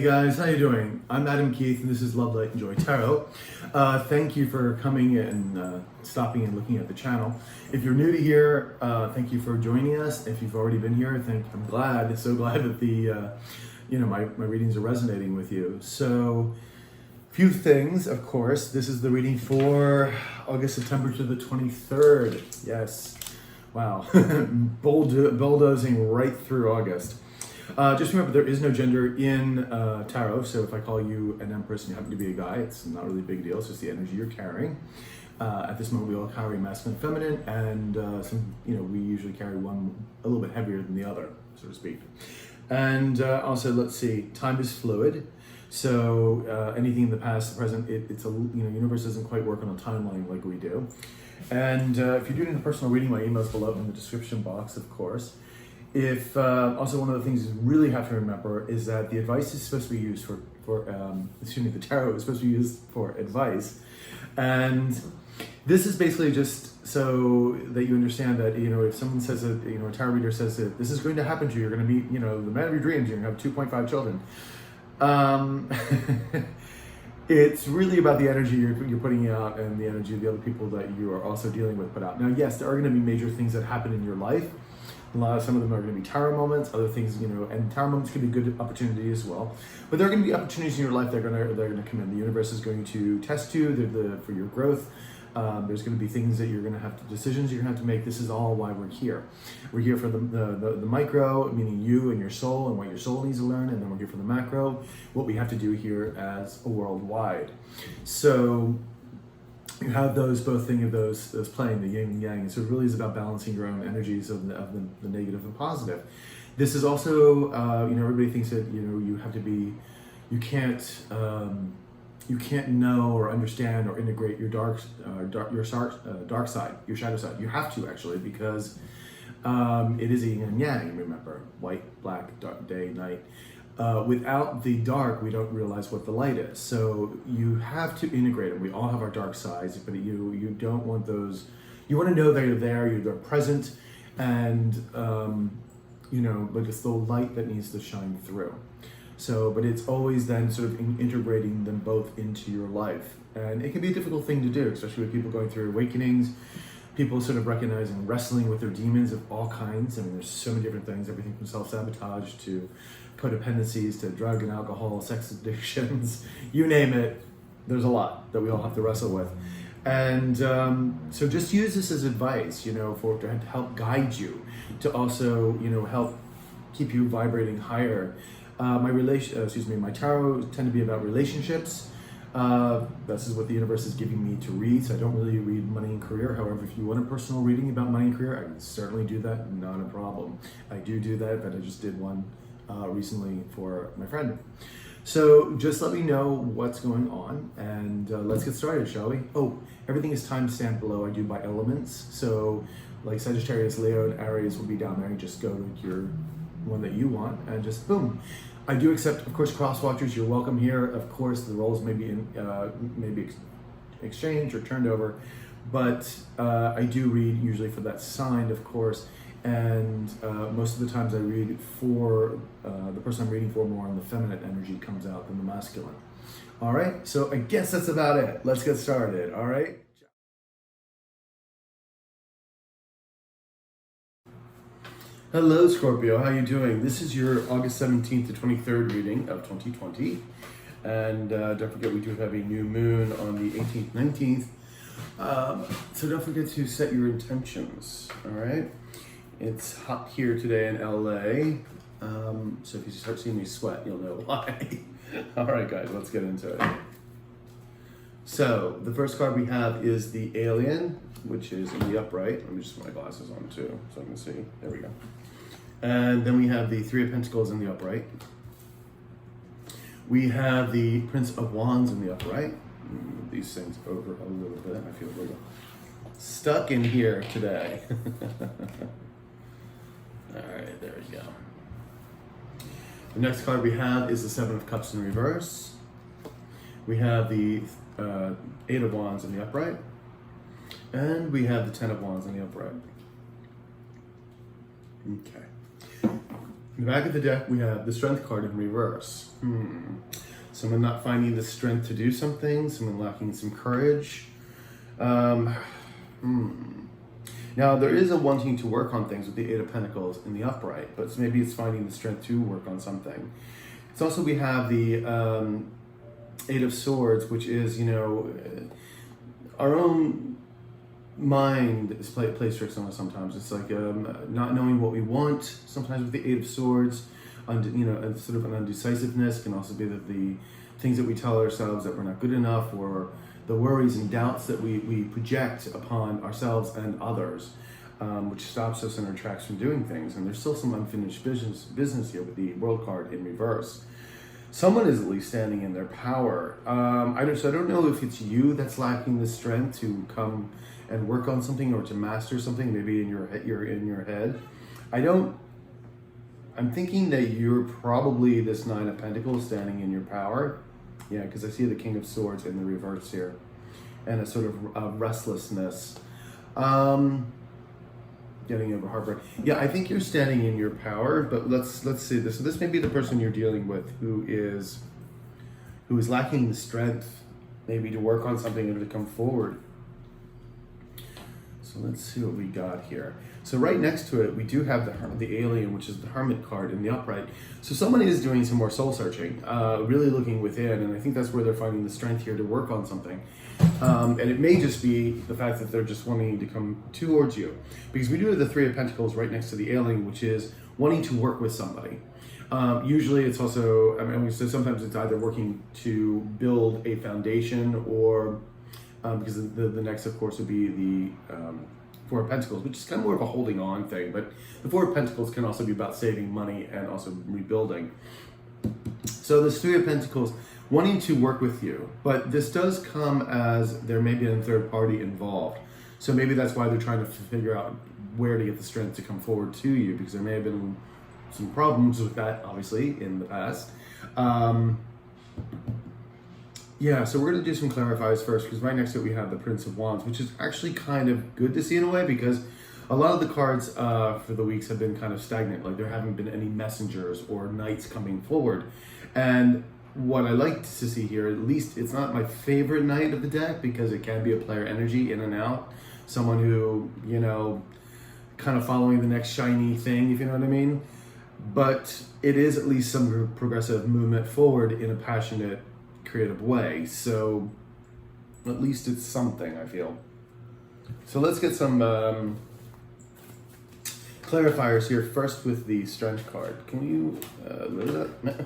Hey guys, how you doing? I'm Adam Keith and this is Love, Light, and Joy Tarot. Thank you for coming and stopping and looking at the channel. If you're new to here, thank you for joining us. If you've already been here, I'm glad, so glad that my readings are resonating with you. So, few things, of course. This is the reading for August, September to the 23rd. Yes, wow, bulldozing right through August. Just remember, there is no gender in tarot, so if I call you an empress and you happen to be a guy, it's not really a big deal. It's just the energy you're carrying. At this moment, we all carry masculine and feminine, and we usually carry one a little bit heavier than the other, so to speak. And also, let's see, time is fluid. So anything in the past, the present, universe doesn't quite work on a timeline like we do. And if you're doing a personal reading, my email's below in the description box, of course. If also one of the things you really have to remember is that the advice is supposed to be used the tarot is supposed to be used for advice, and this is basically just so that you understand that if someone says that a tarot reader says that this is going to happen to you, you're going to meet the man of your dreams, you're going to have 2.5 children. It's really about the energy you're putting out and the energy of the other people that you are also dealing with put out. Now, yes, there are going to be major things that happen in your life. Some of them are going to be tarot moments, other things, and tarot moments can be a good opportunity as well. But there are going to be opportunities in your life that are going to come in. The universe is going to test you for your growth. There's going to be things that you're going to have to, decisions you're going to have to make. This is all why we're here. We're here for the micro, meaning you and your soul and what your soul needs to learn. And then we're here for the macro, what we have to do here as a worldwide. So you have both things of those playing, the yin and yang. And so it really is about balancing your own energies of the negative and positive. This is also, everybody thinks that, you have to be, you can't know or understand or integrate your dark side, your shadow side. You have to actually, because it is a yin and yang, remember, white, black, dark, day, night. Without the dark, we don't realize what the light is. So you have to integrate them. We all have our dark sides, but you don't want those. You want to know they're there, they're present, and but it's the light that needs to shine through. So, but it's always then sort of integrating them both into your life, and it can be a difficult thing to do, especially with people going through awakenings. People sort of recognizing, wrestling with their demons of all kinds. I mean, there's so many different things, everything from self-sabotage to codependencies to drug and alcohol, sex addictions, you name it. There's a lot that we all have to wrestle with. And so just use this as advice, to help guide you, to also, help keep you vibrating higher. My tarot tend to be about relationships. This is what the universe is giving me to read, so I don't really read money and career. However, if you want a personal reading about money and career, I can certainly do that, not a problem. I do that, but I just did one recently for my friend. So just let me know what's going on, and let's get started, shall we? Oh, everything is time-stamped below. I do by elements, so like Sagittarius, Leo, and Aries will be down there. You just go to your one that you want, and just boom. I do accept, of course, cross-watchers. You're welcome here. Of course, the roles may be exchanged or turned over, but I do read usually for that sign, of course, and most of the times I read for the person I'm reading for more on the feminine energy comes out than the masculine. All right, so I guess that's about it. Let's get started, all right? Hello, Scorpio. How you doing? This is your August 17th to 23rd reading of 2020. And don't forget, we do have a new moon on the 18th, 19th. So don't forget to set your intentions, all right? It's hot here today in LA. So if you start seeing me sweat, you'll know why. All right, guys, let's get into it. So the first card we have is the Alien, which is in the upright. Let me just put my glasses on too, so I can see. There we go. And then we have the Three of Pentacles in the upright. We have the Prince of Wands in the upright. Move these things over a little bit. I feel a little stuck in here today. All right, there we go. The next card we have is the Seven of Cups in reverse. We have the Eight of Wands in the upright. And we have the Ten of Wands in the upright. Okay. In the back of the deck, we have the Strength card in reverse. Someone not finding the strength to do something, someone lacking some courage. Now, there is a wanting to work on things with the Eight of Pentacles in the upright, but maybe it's finding the strength to work on something. It's also, we have the Eight of Swords, which is, our own mind is plays tricks on us sometimes. It's like not knowing what we want. Sometimes with the Eight of Swords, and sort of an undecisiveness can also be that the things that we tell ourselves that we're not good enough, or the worries and doubts that we project upon ourselves and others, which stops us in our tracks from doing things. And there's still some unfinished business here with the World card in reverse. Someone is at least standing in their power. I don't know if it's you that's lacking the strength to come and work on something or to master something. Maybe you're in your head. I'm thinking that you're probably this Nine of Pentacles standing in your power. Yeah, because I see the King of Swords in the reverse here, and a sort of restlessness. Getting over heartbreak. Yeah, I think you're standing in your power, but let's see this. So this may be the person you're dealing with who is lacking the strength, maybe to work on something or to come forward. So let's see what we got here. So right next to it, we do have the Alien, which is the Hermit card in the upright. So someone is doing some more soul searching, really looking within, and I think that's where they're finding the strength here to work on something. And it may just be the fact that they're just wanting to come towards you, because we do have the Three of Pentacles right next to the Alien, which is wanting to work with somebody. Usually it's also, so sometimes it's either working to build a foundation, or because the next, of course, would be the Four of Pentacles, which is kind of more of a holding on thing, but the Four of Pentacles can also be about saving money and also rebuilding. So this Three of Pentacles wanting to work with you, but this does come as there may be a third party involved. So maybe that's why they're trying to figure out where to get the strength to come forward to you, because there may have been some problems with that, obviously, in the past. Yeah, so we're going to do some clarifiers first, because right next to it we have the Prince of Wands, which is actually kind of good to see in a way, because a lot of the cards for the weeks have been kind of stagnant, like there haven't been any messengers or knights coming forward. And what I like to see here, at least it's not my favorite knight of the deck, because it can be a player energy in and out, someone who, kind of following the next shiny thing, if you know what I mean. But it is at least some progressive movement forward in a passionate, creative way. So at least it's something, I feel. So let's get some clarifiers here. First with the Strength card. Can you,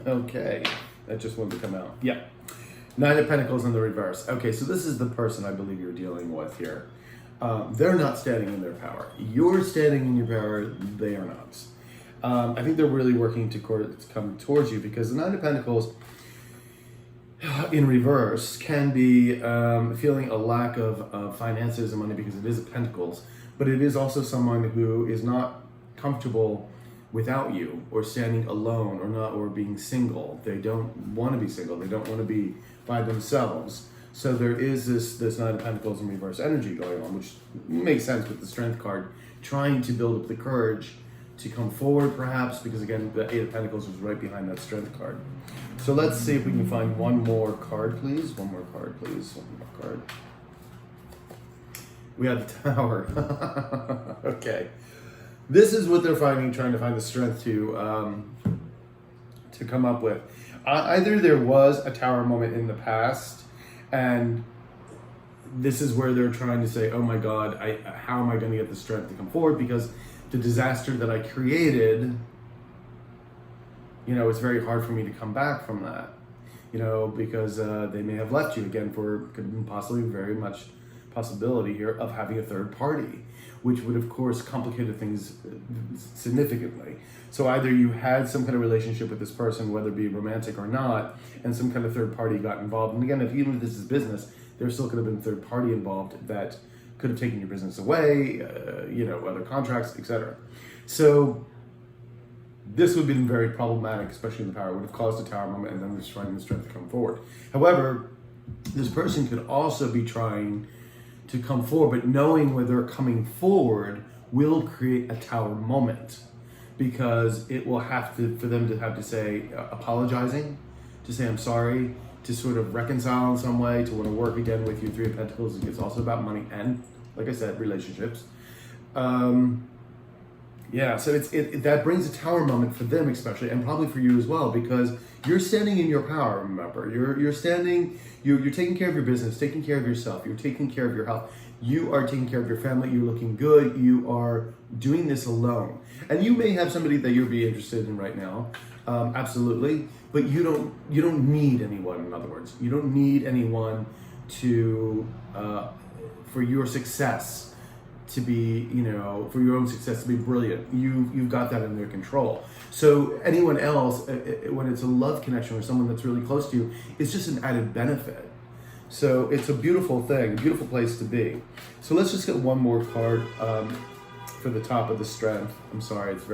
okay, that just wanted to come out. Yeah. Nine of Pentacles in the reverse. Okay, so this is the person I believe you're dealing with here. They're not standing in their power. You're standing in your power, they are not. I think they're really working to come towards you, because the Nine of Pentacles in reverse can be feeling a lack of finances and money, because it is Pentacles, but it is also someone who is not comfortable without you, or standing alone, or being single. They don't want to be single. They don't want to be by themselves. So there is this Nine of Pentacles in reverse energy going on, which makes sense with the Strength card, trying to build up the courage to come forward, perhaps, because again, the Eight of Pentacles is right behind that Strength card. So let's see if we can find one more card, please. One more card, please. One more card. We have the Tower. Okay. This is what they're trying to find the strength to come up with. Either there was a Tower moment in the past, and this is where they're trying to say, oh my God, how am I going to get the strength to come forward? Because the disaster that I created, it's very hard for me to come back from that, because they may have left you again could possibly very much possibility here of having a third party, which would of course complicated things significantly. So either you had some kind of relationship with this person, whether it be romantic or not, and some kind of third party got involved. And again, even if this is business, there still could have been a third party involved that could have taken your business away, other contracts, etc. So this would have been very problematic, especially in the Power. It would have caused a Tower moment, and then they're trying the strength to come forward. However, this person could also be trying to come forward, but knowing where they're coming forward will create a Tower moment. because it will have to, for them to have to say, apologizing, to say I'm sorry, to sort of reconcile in some way, to want to work again with you. Three of Pentacles, it's also about money and, like I said, relationships. Yeah, so that brings a tower moment for them especially, and probably for you as well, because you're standing in your power. Remember, you're taking care of your business, taking care of yourself, you're taking care of your health, you are taking care of your family, you're looking good, you are doing this alone, and you may have somebody that you'd be interested in right now, absolutely, but you don't need anyone. In other words, you don't need anyone to for your success to be, for your own success to be brilliant. You've got that under control. So anyone else, when it's a love connection or someone that's really close to you, it's just an added benefit. So it's a beautiful thing, a beautiful place to be. So let's just get one more card for the top of the strength. I'm sorry, it's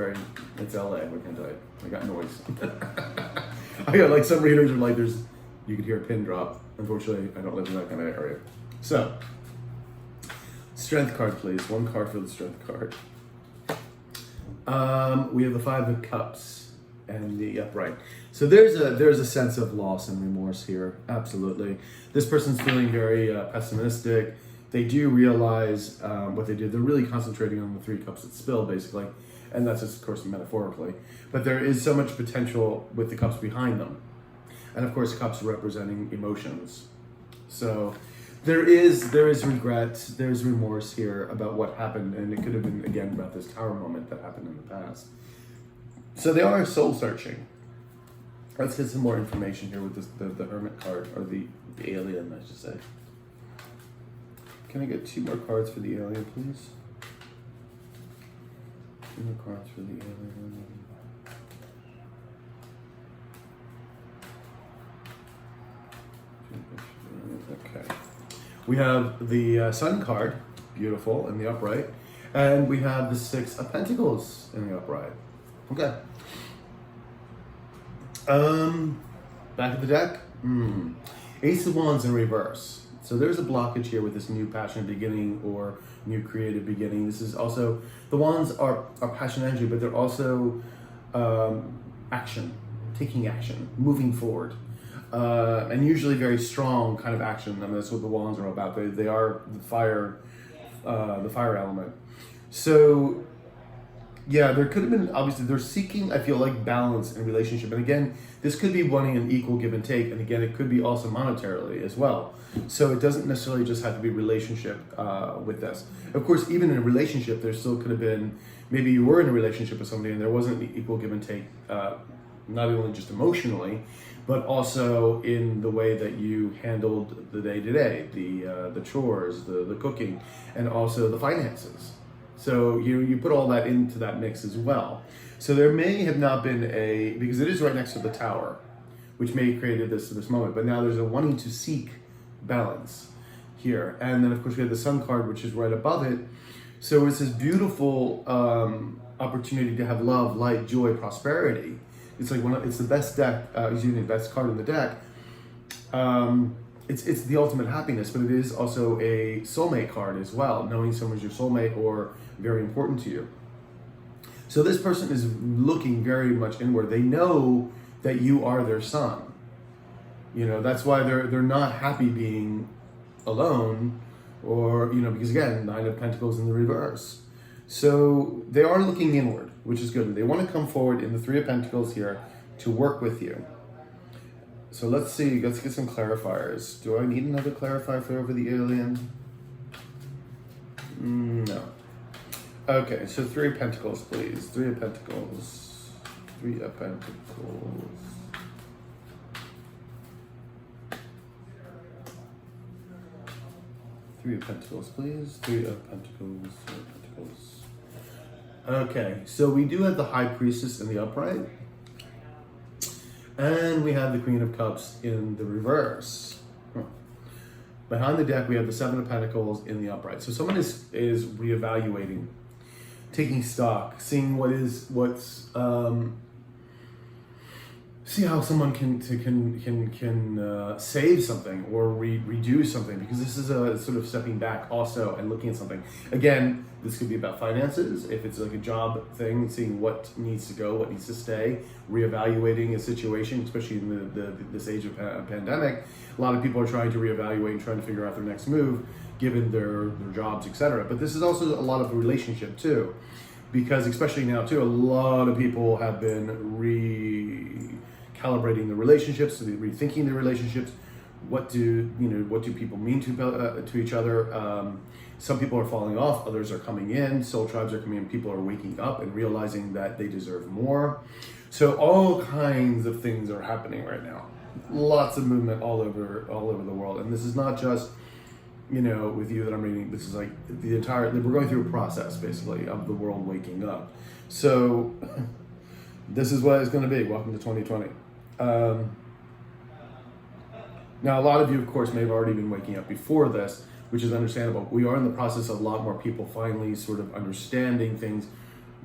LA. What can I tell you? I got noise. I got like some readers are like, you could hear a pin drop. Unfortunately, I don't live in that kind of area. So, strength card, please. One card for the strength card. We have the Five of Cups and the upright. So there's a sense of loss and remorse here. Absolutely. This person's feeling very pessimistic. They do realize what they did. They're really concentrating on the Three Cups that spilled, basically. And that's just, of course, metaphorically. But there is so much potential with the cups behind them. And of course, cups representing emotions. So there is regret, there's remorse here about what happened, and it could have been, again, about this tower moment that happened in the past. So they are soul searching. Let's get some more information here with the Hermit card, or the alien, I should say. Can I get 2 more cards for the alien, please? 2 more cards for the alien. Okay. We have the Sun card, beautiful, in the upright. And we have the Six of Pentacles in the upright. Okay. Back of the deck. Ace of Wands in reverse. So there's a blockage here with this new passionate beginning or new creative beginning. This is also, the Wands are passion energy, but they're also action, taking action, moving forward. And usually very strong kind of action. I mean, that's what the Wands are about. They are the fire element. So, yeah, there could have been, obviously, they're seeking, I feel like, balance in relationship. And again, this could be wanting an equal give and take. And again, it could be also monetarily as well. So it doesn't necessarily just have to be relationship with this. Of course, even in a relationship, there still could have been, maybe you were in a relationship with somebody and there wasn't equal give and take, not only just emotionally, but also in the way that you handled the day-to-day, the chores, the cooking, and also the finances. So you put all that into that mix as well. So there may have not been because it is right next to the tower, which may have created this moment, but now there's a wanting to seek balance here. And then of course we have the Sun card, which is right above it. So it's this beautiful opportunity to have love, light, joy, prosperity. It's like it's the best deck, best card in the deck. It's the ultimate happiness, but it is also a soulmate card as well, knowing someone's your soulmate or very important to you. So this person is looking very much inward. They know that you are their sun. That's why they're not happy being alone, or because again, Nine of Pentacles in the reverse. So they are looking inward, which is good. They want to come forward in the Three of Pentacles here to work with you. So let's get some clarifiers. Do I need another clarifier for over the alien? No. Okay, so Three of Pentacles, please. Three of Pentacles. Three of Pentacles. Three of Pentacles, please. Three of Pentacles. Three of Pentacles. Okay, so we do have the High Priestess in the upright. And we have the Queen of Cups in the reverse. Behind the deck, we have the Seven of Pentacles in the upright. So someone is reevaluating, taking stock, seeing what's see how someone can save something or redo something, because this is a sort of stepping back also and looking at something. Again, this could be about finances, if it's like a job thing, seeing what needs to go, what needs to stay, reevaluating a situation, especially in this age of pandemic. A lot of people are trying to reevaluate and trying to figure out their next move given their jobs, etc. But this is also a lot of relationship too, because especially now too, a lot of people have been recalibrating the relationships, so they're rethinking the relationships. What do people mean to each other? Some people are falling off, others are coming in. Soul tribes are coming in. People are waking up and realizing that they deserve more. So all kinds of things are happening right now. Lots of movement all over the world, and this is not just with you that I'm reading. This is like the entire. We're going through a process basically of the world waking up. So this is what it's going to be. Welcome to 2020. Now, a lot of you, of course, may have already been waking up before this, which is understandable. We are in the process of a lot more people finally sort of understanding things,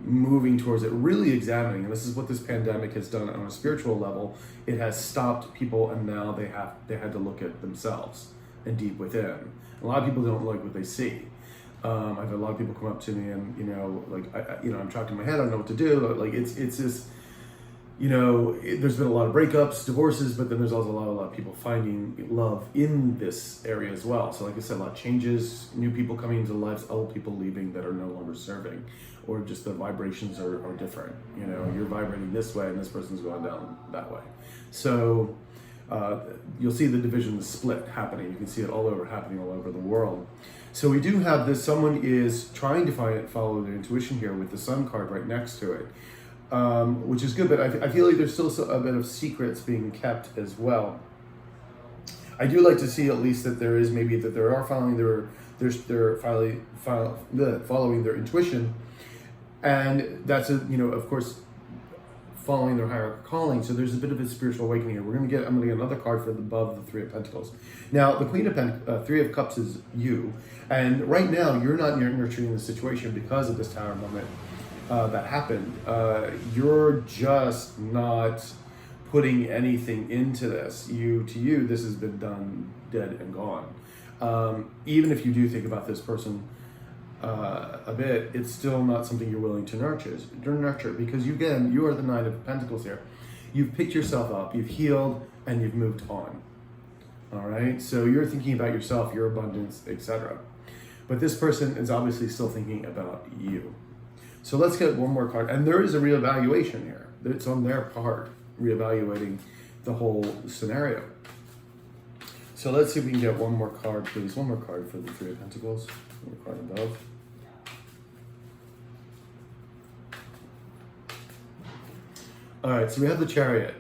moving towards it, really examining. And this is what this pandemic has done on a spiritual level. It has stopped people, and now they had to look at themselves and deep within. A lot of people don't like what they see. I've had a lot of people come up to me and I'm trapped in my head. I don't know what to do. Like it's this. There's been a lot of breakups, divorces, but then there's also a lot of people finding love in this area as well. So like I said, a lot of changes, new people coming into lives, old people leaving that are no longer serving, or just the vibrations are different. You're vibrating this way and this person's going down that way. So you'll see the division, the split happening. You can see it happening all over the world. So we do have this, someone is trying to follow their intuition here with the Sun card right next to it. Which is good, but I feel like there's still a bit of secrets being kept as well. I do like to see at least that there are following following their intuition, and that's of course following their higher calling. So there's a bit of a spiritual awakening here. I'm gonna get another card for above the Three of Pentacles. Now the Queen of Three of Cups is you, and right now you're not nurturing the situation because of this Tower moment. That happened. You're just not putting anything into this. To you, this has been done, dead and gone. Even if you do think about this person a bit, it's still not something you're willing to nurture because you are the Knight of Pentacles here. You've picked yourself up, you've healed, and you've moved on. All right, so you're thinking about yourself, your abundance, etc. But this person is obviously still thinking about you. So let's get one more card. And there is a reevaluation here. It's on their part, reevaluating the whole scenario. So let's see if we can get one more card, please. One more card for the Three of Pentacles. One more card above. All right, so we have the Chariot.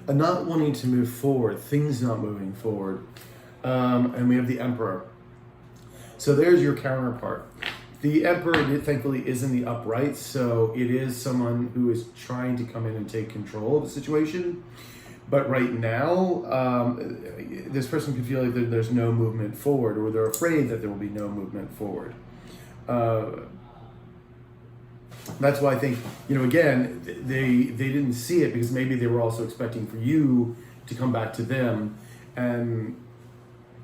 Not wanting to move forward, things not moving forward. And we have the Emperor. So there's your counterpart. The Emperor, thankfully, is in the upright, so it is someone who is trying to come in and take control of the situation. But right now, this person could feel like there's no movement forward, or they're afraid that there will be no movement forward. That's why I think, again, they didn't see it because maybe they were also expecting for you to come back to them and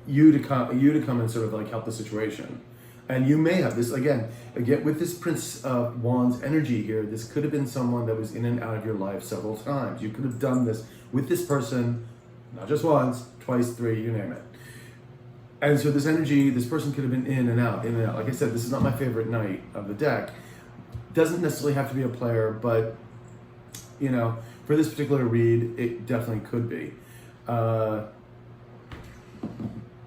you to come and sort of like help the situation. And you may have this, again, with this Prince of Wands energy here, this could have been someone that was in and out of your life several times. You could have done this with this person, not just once, twice, three, you name it. And so this energy, this person could have been in and out, in and out. Like I said, this is not my favorite knight of the deck. Doesn't necessarily have to be a player, but, for this particular read, it definitely could be.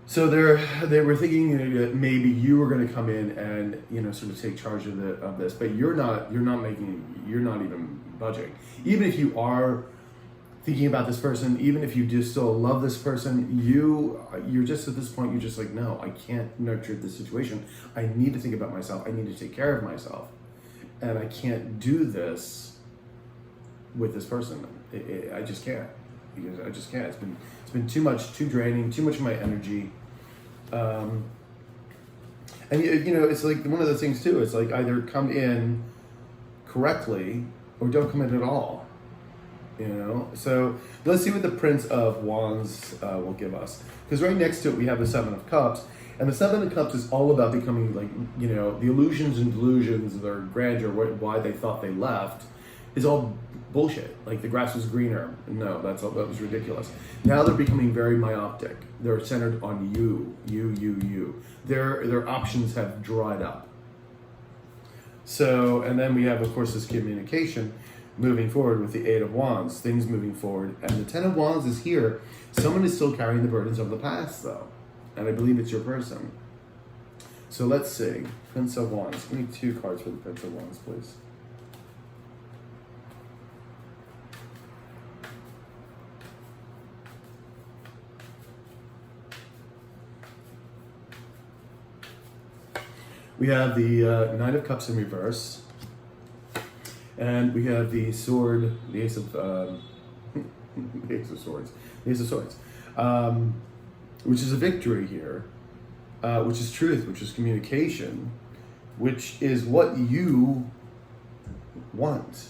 So they were thinking that maybe you were going to come in and sort of take charge of this, but you're not even budging. Even if you are thinking about this person, even if you do still love this person, you're just at this point, you're just like, no, I can't nurture this situation. I need to think about myself. I need to take care of myself, and I can't do this with this person. I just can't. Because I just can't. It's been too much, too draining, too much of my energy. And it's like one of the things too. It's like either come in correctly or don't come in at all. You know, so let's see what the Prince of Wands will give us. Because right next to it we have the Seven of Cups, and the Seven of Cups is all about becoming like, you know, the illusions and delusions, their grandeur, why they thought they left, is all bullshit. Like the grass was greener. No, that was ridiculous. Now they're becoming very myopic. They're centered on you. Their options have dried up. So, and then we have, of course, this communication moving forward with the Eight of Wands, things moving forward. And the Ten of Wands is here. Someone is still carrying the burdens of the past, though. And I believe it's your person. So let's see. Prince of Wands. Give me 2 cards for the Prince of Wands, please. We have the Knight of Cups in reverse. And we have the sword, the Ace of, the Ace of Swords. The Ace of Swords. Which is a victory here. Which is truth, which is communication. Which is what you want.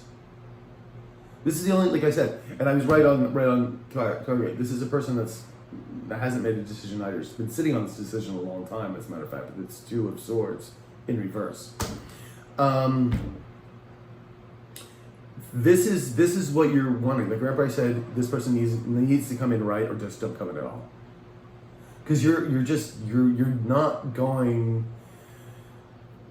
This is the only, like I said, and I was right on target. This is a person that hasn't made a decision either. It's been sitting on this decision a long time, as a matter of fact. It's 2 of Swords in reverse. This is what you're wanting. Like remember I said, this person needs to come in right, or just don't come in at all. Because you're not going,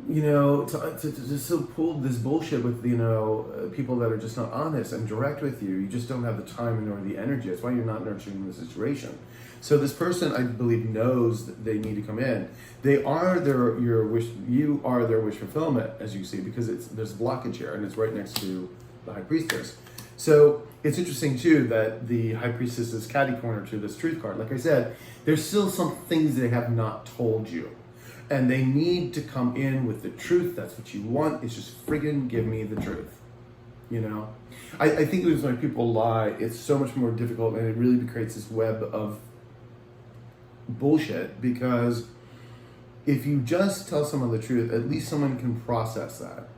you know, to just so pull this bullshit with, you know, people that are just not honest and direct with you. You just don't have the time nor the energy. That's why you're not nurturing the situation. So this person, I believe, knows that they need to come in. They are your wish. You are their wish fulfillment, as you see, because there's blockage here, and it's right next to the High Priestess. So it's interesting too that the High Priestess is catty corner to this Truth card. Like I said, there's still some things they have not told you, and they need to come in with the truth. That's what you want. It's just friggin' give me the truth. You know, I think it was when people lie, it's so much more difficult, and it really creates this web of bullshit, because if you just tell someone the truth, at least someone can process that,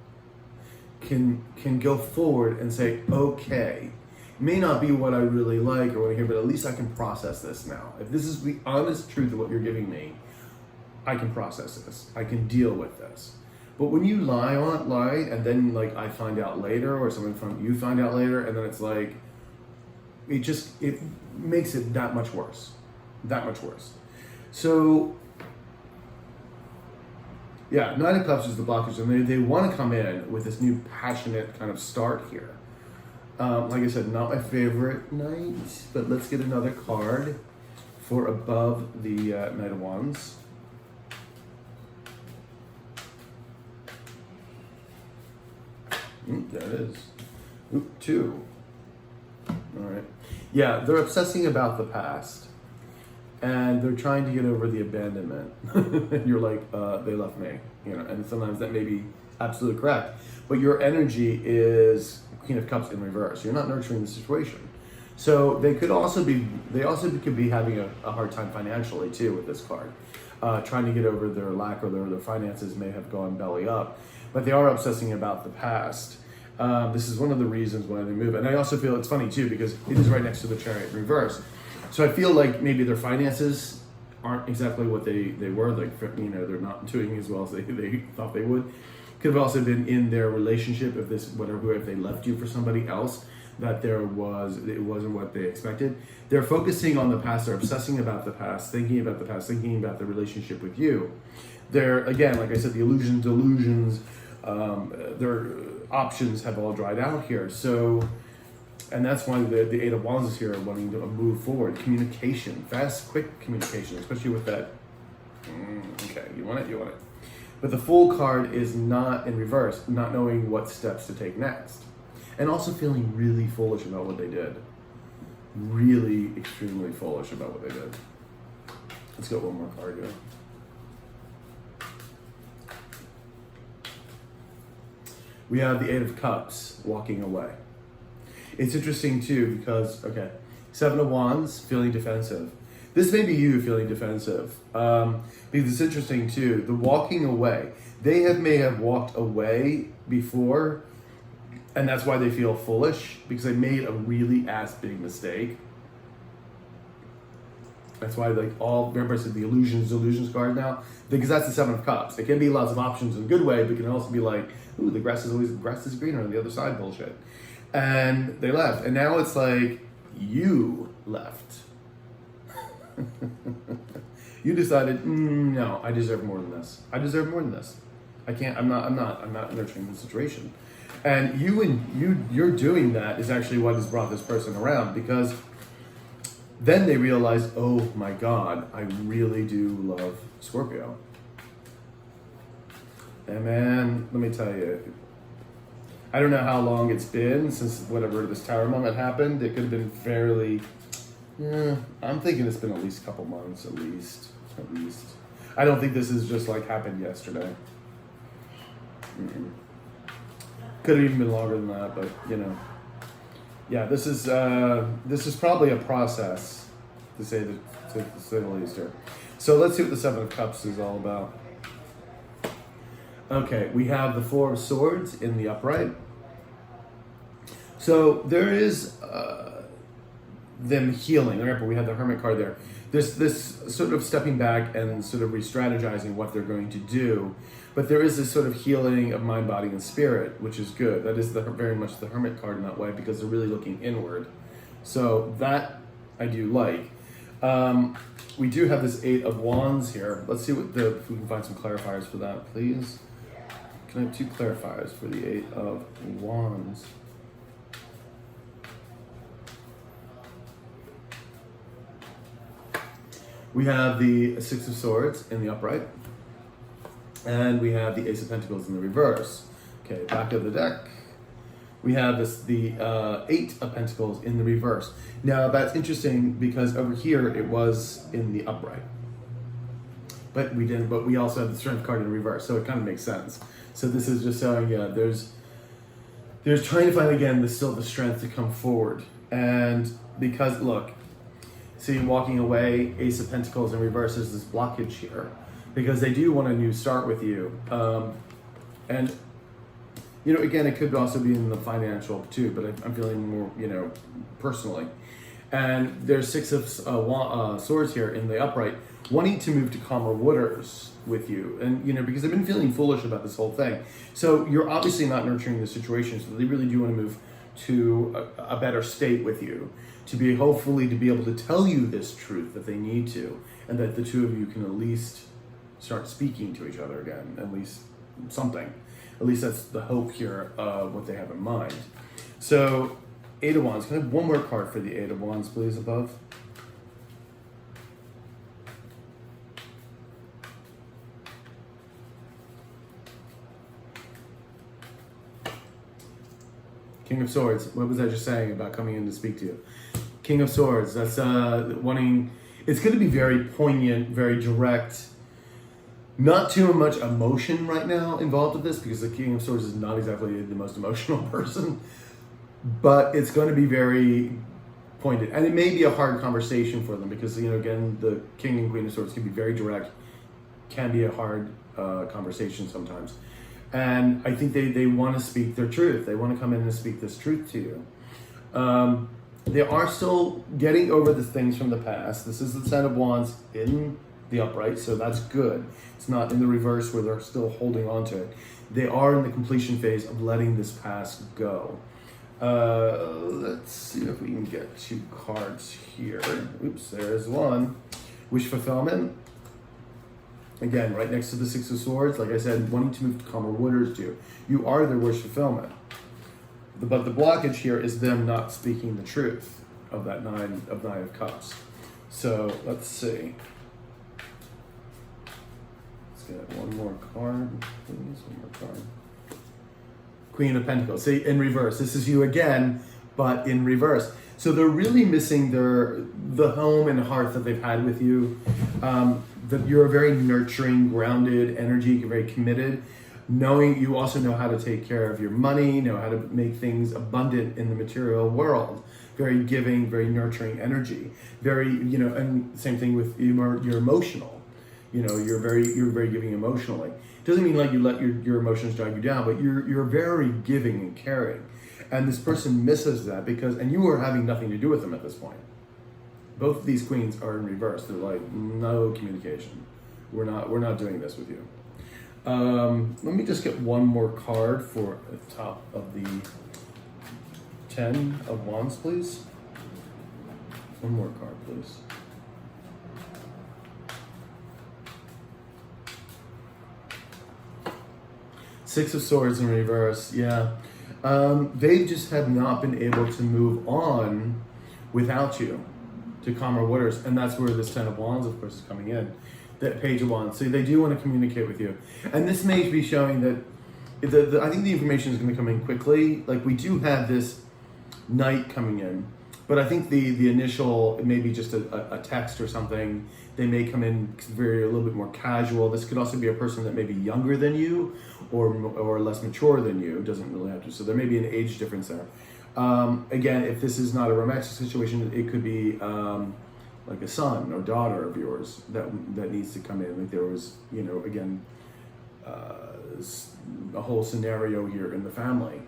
can go forward and say, okay, it may not be what I really like or want to hear, but at least I can process this now. If this is the honest truth of what you're giving me, I can process this. I can deal with this. But when you lie, and then like I find out later, or someone from you find out later, and then it's like, it makes it that much worse. That much worse. So, yeah, Nine of Cups is the blockage, and they want to come in with this new passionate kind of start here. Like I said, not my favorite night, but let's get another card for above the Knight of Wands. There it is. Oop, 2. All right. Yeah, they're obsessing about the past. And they're trying to get over the abandonment. And you're like, they left me. You know, and sometimes that may be absolutely correct. But your energy is Queen of Cups in reverse. You're not nurturing the situation. So they could also be having a hard time financially too with this card. Trying to get over their lack, or their finances may have gone belly up. But they are obsessing about the past. This is one of the reasons why they move. And I also feel it's funny too, because it is right next to the Chariot in reverse. So I feel like maybe their finances aren't exactly what they were. Like, you know, they're not doing as well as they thought they would. Could have also been in their relationship, if they left you for somebody else, that it wasn't what they expected. They're focusing on the past. They're obsessing about the past, thinking about the past, thinking about the relationship with you. They're, again, like I said, the delusions, their options have all dried out here. So, and that's why the Eight of Wands is here, wanting to move forward. Communication, fast, quick communication, especially with that. Okay, you want it. But the Fool card is not in reverse, not knowing what steps to take next. And also feeling really foolish about what they did. Really extremely foolish about what they did. Let's go one more card here. We have the Eight of Cups, walking away. It's interesting too, because, okay, Seven of Wands, feeling defensive. This may be you feeling defensive, because it's interesting too, the walking away. They may have walked away before, And that's why they feel foolish, because they made a really ass big mistake. That's why, like, remember I said the illusions card now? Because that's the Seven of Cups. It can be lots of options in a good way, but it can also be like, ooh, the grass is greener on the other side bullshit. And they left. And now it's like, you left. You decided, no, I deserve more than this. I deserve more than this. I can't, I'm not nurturing the situation. And you're doing that is actually what has brought this person around, because then they realize, oh my God, I really do love Scorpio. And man, let me tell you, I don't know how long it's been since whatever this tower moment happened. It could have been fairly, I'm thinking it's been at least a couple months, at least. I don't think this is just like happened yesterday. Could have even been longer than that, but you know. Yeah, this is probably a process, to say the least here. So let's see what the Seven of Cups is all about. Okay, we have the Four of Swords in the upright. So there is them healing. Remember, we had the Hermit card there. There's this sort of stepping back and sort of re-strategizing what they're going to do. But there is this sort of healing of mind, body, and spirit, which is good. That is very much the Hermit card in that way, because they're really looking inward. So that I do like. We do have this Eight of Wands here. Let's see if we can find some clarifiers for that, please. Can I have 2 clarifiers for the Eight of Wands? We have the Six of Swords in the upright. And we have the Ace of Pentacles in the reverse. Okay, back of the deck. We have the Eight of Pentacles in the reverse. Now that's interesting because over here it was in the upright. But we also have the Strength card in the reverse, so it kind of makes sense. So this is just showing, there's trying to find again still the strength to come forward. And because look, see, walking away, Ace of Pentacles in reverse, there's this blockage here. Because they do want a new start with you. And, you know, again, it could also be in the financial too, but I'm feeling more, you know, personally. And there's Six of Swords here in the upright, wanting to move to calmer waters with you. And, you know, because they've been feeling foolish about this whole thing. So you're obviously not nurturing the situation, so they really do want to move to a better state with you. Hopefully to be able to tell you this truth that they need to, and that the two of you can at least start speaking to each other again, at least something. At least that's the hope here of what they have in mind. So, Eight of Wands. Can I have one more card for the Eight of Wands, please, above? King of Swords. What was I just saying about coming in to speak to you? King of Swords. That's wanting. It's going to be very poignant, very direct. Not too much emotion right now involved with this, because the King of Swords is not exactly the most emotional person, but it's going to be very pointed, and it may be a hard conversation for them, because, you know, again, the King and Queen of Swords can be very direct, can be a hard conversation sometimes, and I think they want to speak their truth. They want to come in and speak this truth to you. They are still getting over the things from the past. This is the Ten of Wands in the upright, so that's good. It's not in the reverse where they're still holding on to it. They are in the completion phase of letting this past go. Let's see if we can get 2 cards here. Oops, there's one. Wish fulfillment. Again, right next to the Six of Swords. Like I said, wanting to move to calmer waters too. You are their wish fulfillment. But the blockage here is them not speaking the truth of that Nine of Cups. So let's see. Let's get one more card, please. One more card. Queen of Pentacles. See, in reverse. This is you again, but in reverse. So they're really missing the home and hearth that they've had with you. That you're a very nurturing, grounded energy. You're very committed. Knowing you also know how to take care of your money, know how to make things abundant in the material world. Very giving, very nurturing energy. Very, you know, and same thing with you're emotional. You know, you're very giving emotionally. Doesn't mean like you let your emotions drag you down, but you're very giving and caring. And this person misses that and you are having nothing to do with them at this point. Both of these queens are in reverse. They're like, no communication. We're not doing this with you. Let me just get one more card for the top of the 10 of Wands, please. One more card, please. Six of Swords in reverse, yeah. They just have not been able to move on without you to calmer waters. And that's where this 10 of Wands, of course, is coming in. That Page of Wands. So they do want to communicate with you. And this may be showing that I think the information is going to come in quickly. Like we do have this Knight coming in. But I think the initial, it may be just a text or something. They may come in a little bit more casual. This could also be a person that may be younger than you or less mature than you. It doesn't really have to. So there may be an age difference there. Again, if this is not a romantic situation, it could be like a son or daughter of yours that needs to come in. Like there was, again, a whole scenario here in the family.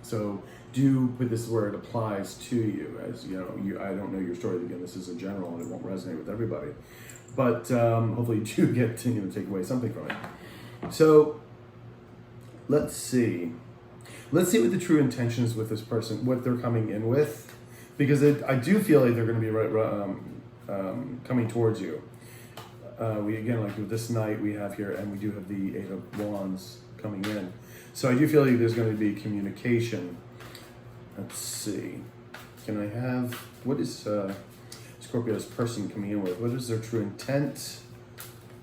So do put this where it applies to you. As you know, I don't know your story. Again, this is a general and it won't resonate with everybody. But hopefully you do get to take away something from it. So let's see. Let's see what the true intentions with this person, what they're coming in with. Because I do feel like they're going to be coming towards you. We again, like with this Knight we have here, and we do have the Eight of Wands coming in. So I do feel like there's going to be communication. Let's see. Can I have, what is Scorpio's person coming in with? What is their true intent?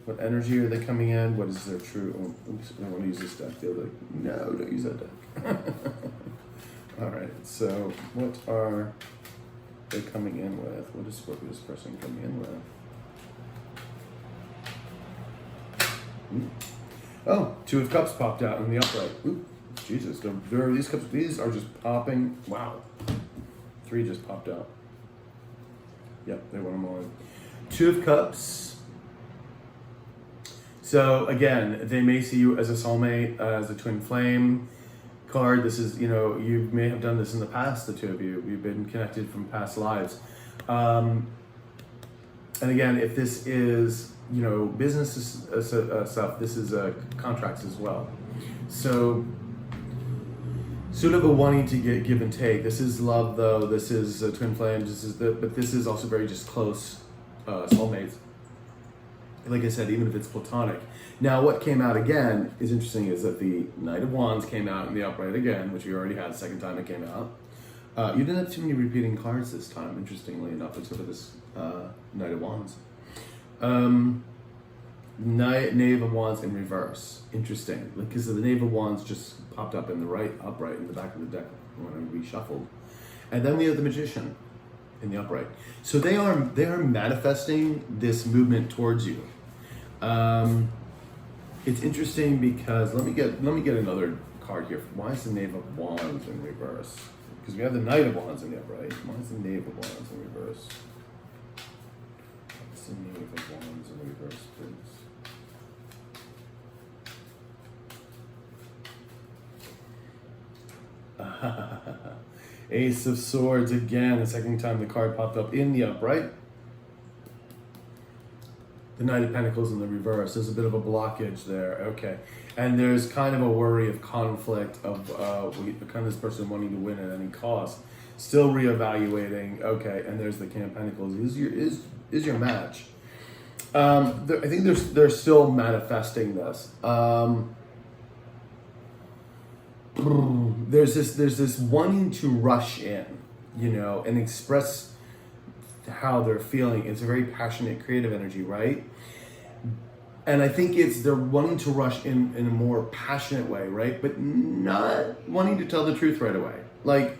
What energy are they coming in? What is their true, I want to use this deck. They're like, no, don't use that deck. All right, so what are they coming in with? What is Scorpio's person coming in with? Oh, Two of Cups popped out in the upright. Ooh, Jesus, these cups, these are just popping. Wow. 3 just popped out. Yep, they want them all in. Two of Cups. So again, they may see you as a soulmate, as a twin flame card. This is, you may have done this in the past, the two of you. You've been connected from past lives. And again, if this is, business stuff, this is contracts as well. So sort of a wanting to give and take. This is love, though. This is twin flames. But this is also very just close soulmates. Like I said, even if it's platonic. Now, what came out again is interesting is that the Knight of Wands came out in the upright again, which we already had the second time it came out. You didn't have too many repeating cards this time, interestingly enough, except for this Knight of Wands. Knave of Wands in reverse. Interesting, because the Knave of Wands just popped up in the right upright in the back of the deck when I reshuffled. And then we have the Magician in the upright. So they are manifesting this movement towards you. It's interesting because let me get another card here. Why is the Knave of Wands in reverse? Because we have the Knight of Wands in the upright. Why is the Knave of Wands in reverse? What's the Knave of Wands in reverse, please? Ace of Swords again, the second time the card popped up in the upright. The Knight of Pentacles in the reverse. There's a bit of a blockage there. Okay. And there's kind of a worry of conflict of kind of this person wanting to win at any cost. Still reevaluating. Okay. And there's the King of Pentacles. Is your match. I think they're still manifesting this. There's this wanting to rush in, and express how they're feeling. It's a very passionate, creative energy, right? And I think they're wanting to rush in a more passionate way, right? But not wanting to tell the truth right away. Like,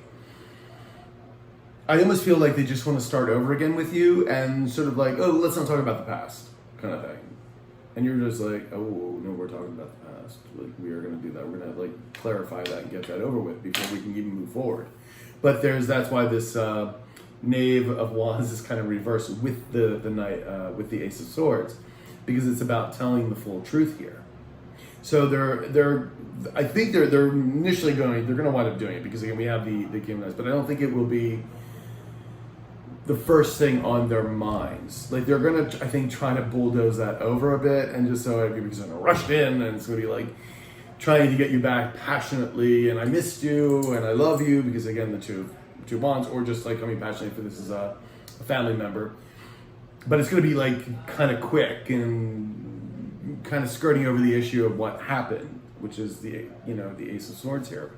I almost feel like they just want to start over again with you and sort of like, oh, let's not talk about the past kind of thing. And you're just like, oh, no, we're talking about the past. Like, we are going to do that. We're going to, clarify that and get that over with before we can even move forward. But that's why this Knave of Wands is kind of reversed with the Knight, with the Ace of Swords, because it's about telling the full truth here. So I think they're initially they're going to wind up doing it because again we have the Geminis, but I don't think it will be the first thing on their minds. Like they're going to, I think, try to bulldoze that over a bit, and just so everybody's going to rush in, and it's going to be like trying to get you back passionately, and I missed you, and I love you, because again, the two bonds, or just like coming passionately for this is a family member. But it's going to be like kind of quick and kind of skirting over the issue of what happened, which is the Ace of Swords here.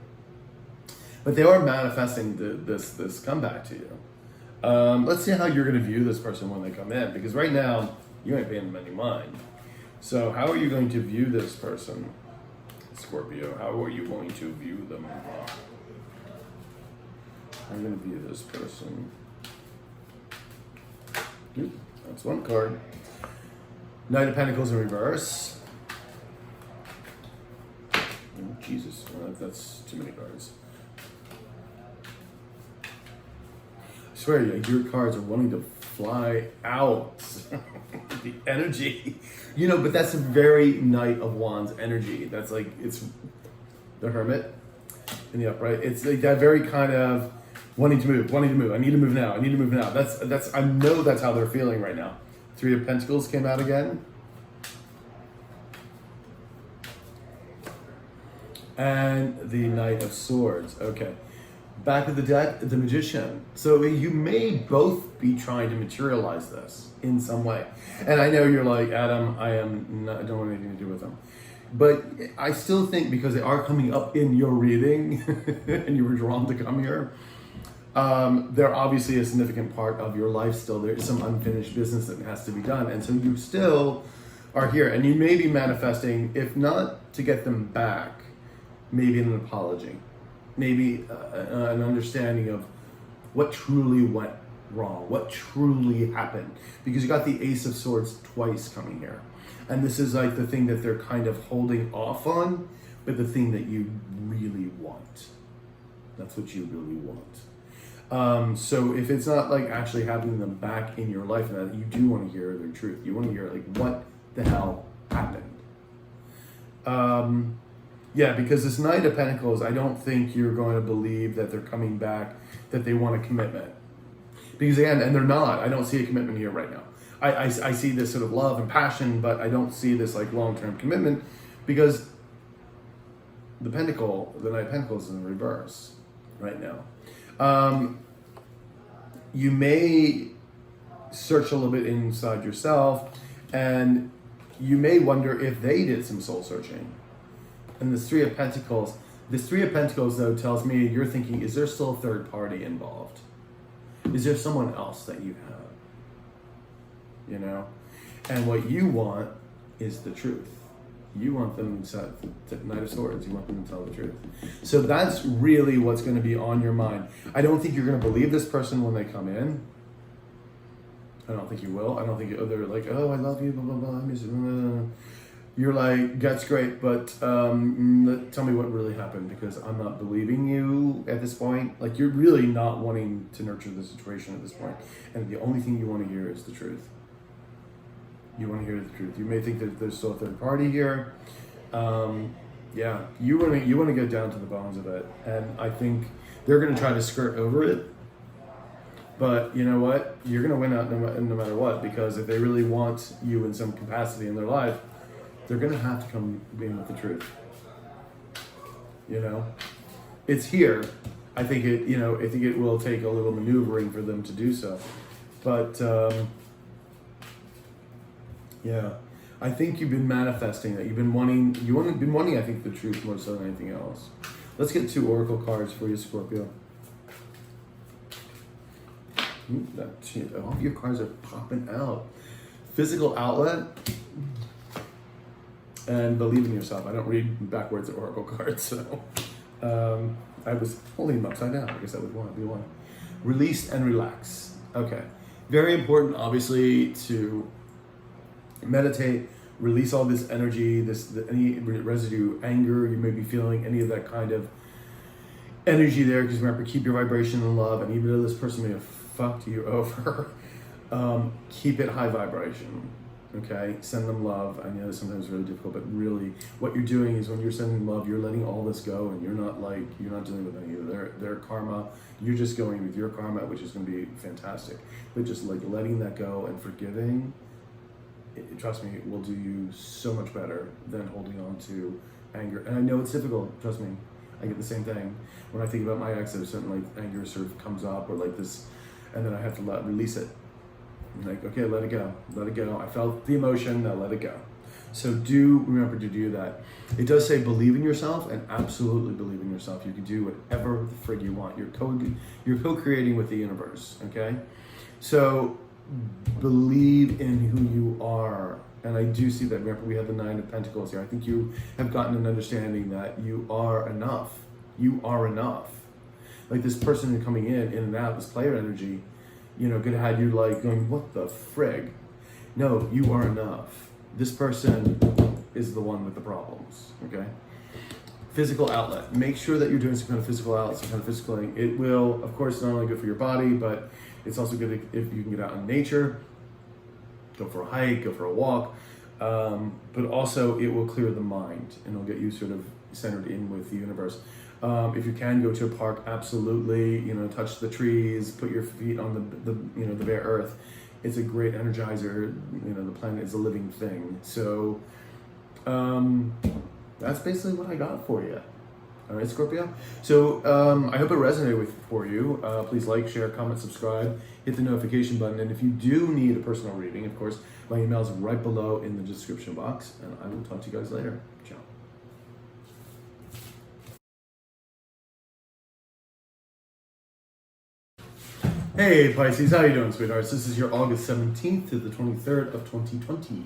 But they are manifesting this comeback to you. Let's see how you're going to view this person when they come in, because right now you ain't paying them any mind. So how are you going to view this person, Scorpio? How are you going to view them? I'm going to view this person. Oop, that's one card. Knight of Pentacles in reverse. Oh, Jesus, that's too many cards. I swear, your cards are wanting to fly out. The energy, but that's a very Knight of Wands energy. That's like, it's the Hermit in the upright. It's like that very kind of wanting to move. I need to move now. That's I know that's how they're feeling right now. Three of Pentacles came out again. And the Knight of Swords. Okay. Back of the deck, the Magician. So you may both be trying to materialize this in some way. And I know you're like, Adam, I don't want anything to do with them. But I still think, because they are coming up in your reading and you were drawn to come here, they're obviously a significant part of your life still. There's some unfinished business that has to be done. And so you still are here. And you may be manifesting, if not to get them back, maybe an apology. Maybe an understanding of what truly went wrong, what truly happened. Because you got the Ace of Swords twice coming here. And this is like the thing that they're kind of holding off on, but the thing that you really want. That's what you really want. So if it's not like actually having them back in your life, that you do want to hear their truth. You want to hear like, what the hell happened? Yeah, because this Knight of Pentacles, I don't think you're going to believe that they're coming back, that they want a commitment. Because again, and they're not. I don't see a commitment here right now. I see this sort of love and passion, but I don't see this like long-term commitment, because the Knight of Pentacles is in reverse right now. You may search a little bit inside yourself, and you may wonder if they did some soul searching. And this Three of Pentacles though tells me you're thinking, is there still a third party involved? Is there someone else that you have? And what you want is the truth. You want them to Knight of Swords. You want them to tell the truth. So that's really what's going to be on your mind. I don't think you're going to believe this person when they come in. I don't think you will. I don't think they're like, oh, I love you, blah, blah, blah. I miss you. You're like, that's great, but tell me what really happened, because I'm not believing you at this point. Like, you're really not wanting to nurture the situation at this point. And the only thing you want to hear is the truth. You want to hear the truth. You may think that there's still a third party here. Yeah, you want to get down to the bones of it. And I think they're going to try to skirt over it. But you know what? You're going to win out no matter what, because if they really want you in some capacity in their life, they're going to have to come in with the truth. It's here. I think it will take a little maneuvering for them to do so. But yeah, I think you've been manifesting that. You've been wanting, I think, the truth more so than anything else. Let's get 2 oracle cards for you, Scorpio. All of your cards are popping out. Physical outlet. And believe in yourself. I don't read backwards oracle cards, so I was holding them upside down. I guess that would be one. Release and relax. Okay. Very important, obviously, to meditate, release all this energy, any residue, anger you may be feeling, any of that kind of energy there, because remember, keep your vibration in love, and even though this person may have fucked you over, keep it high vibration. okay? Send them love. I know sometimes it's really difficult, but really what you're doing is when you're sending love, you're letting all this go, and you're not dealing with any of their karma. You're just going with your karma, which is going to be fantastic. But just like letting that go and forgiving, trust me, it will do you so much better than holding on to anger. And I know it's difficult, trust me. I get the same thing. When I think about my ex, there's certain like anger sort of comes up or like this, and then I have to release it. I'm like, okay, let it go. Let it go. I felt the emotion, now let it go. So remember to do that. It does say believe in yourself, and absolutely believe in yourself. You can do whatever the frig you want. You're co-creating with the universe, okay? So believe in who you are. And I do see that. Remember, we have the Nine of Pentacles here. I think you have gotten an understanding that you are enough. You are enough. Like this person coming in and out, this player energy, you know, could have had you like going, what the frig? No, you are enough. This person is the one with the problems, okay? Physical outlet. Make sure that you're doing some kind of physical outlet, some kind of physical thing. It will, of course, not only good for your body, but it's also good if you can get out in nature, go for a hike, go for a walk, but also it will clear the mind and it'll get you sort of centered in with the universe. If you can go to a park, absolutely, you know, touch the trees, put your feet on the bare earth. It's a great energizer. You know, the planet is a living thing. So that's basically what I got for you. All right, Scorpio. So I hope it resonated for you. Please like, share, comment, subscribe, hit the notification button. And if you do need a personal reading, of course, my email is right below in the description box. And I will talk to you guys later. Ciao. Hey Pisces, how you doing, sweethearts? This is your August 17th to the 23rd of 2020.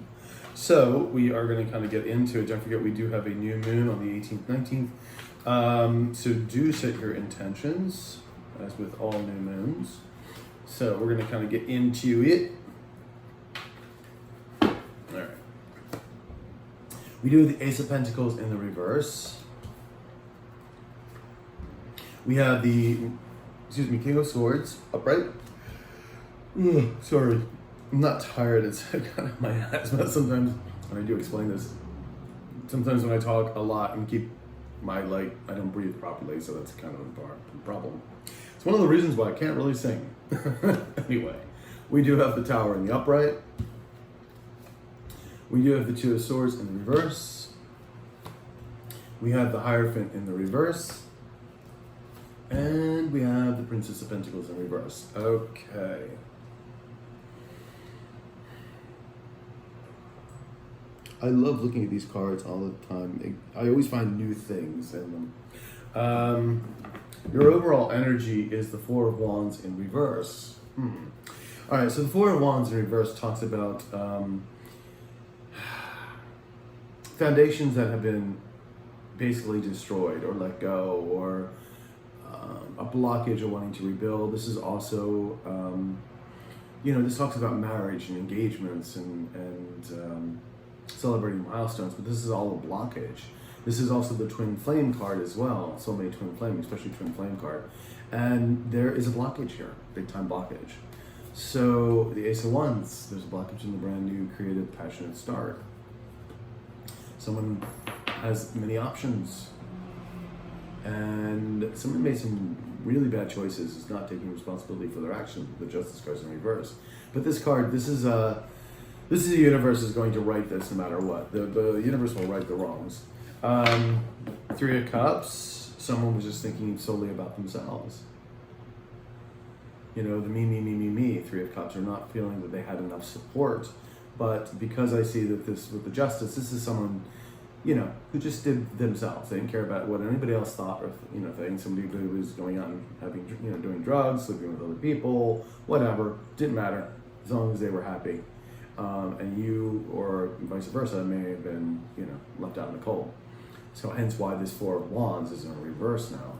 So we are going to kind of get into it. Don't forget we do have a new moon on the 18th, 19th. So do set your intentions, as with all new moons. So we're going to kind of get into it. All right. We do the Ace of Pentacles in the reverse. We have the King of Swords, upright. Sorry, I'm not tired, it's kind of my asthma sometimes when I do explain this. Sometimes when I talk a lot and keep I don't breathe properly, so that's kind of a problem. It's one of the reasons why I can't really sing. Anyway, we do have the Tower in the upright. We do have the Two of Swords in the reverse. We have the Hierophant in the reverse. And we have the Princess of Pentacles in reverse. Okay. I love looking at these cards all the time. I always find new things in them. Your overall energy is the Four of Wands in reverse. All right, so the Four of Wands in reverse talks about foundations that have been basically destroyed or let go, or a blockage of wanting to rebuild. This is also, this talks about marriage and engagements and celebrating milestones, but this is all a blockage. This is also the Twin Flame card as well, soulmate Twin Flame, especially Twin Flame card. And there is a blockage here, big time blockage. So the Ace of Wands, there's a blockage in the brand new creative, passionate start. Someone has many options, and someone made some really bad choices, is not taking responsibility for their actions. The Justice card's in reverse. But this card, this is the universe is going to right this no matter what. The universe will right the wrongs. Three of Cups, someone was just thinking solely about themselves. You know, the me. Three of Cups are not feeling that they had enough support. But because I see that this, with the Justice, this is someone, who just did themselves. They didn't care about what anybody else thought or, things. Somebody who was going out and having, doing drugs, sleeping with other people, whatever. Didn't matter, as long as they were happy. And you, or vice versa, may have been, left out in the cold. So hence why this Four of Wands is in reverse now.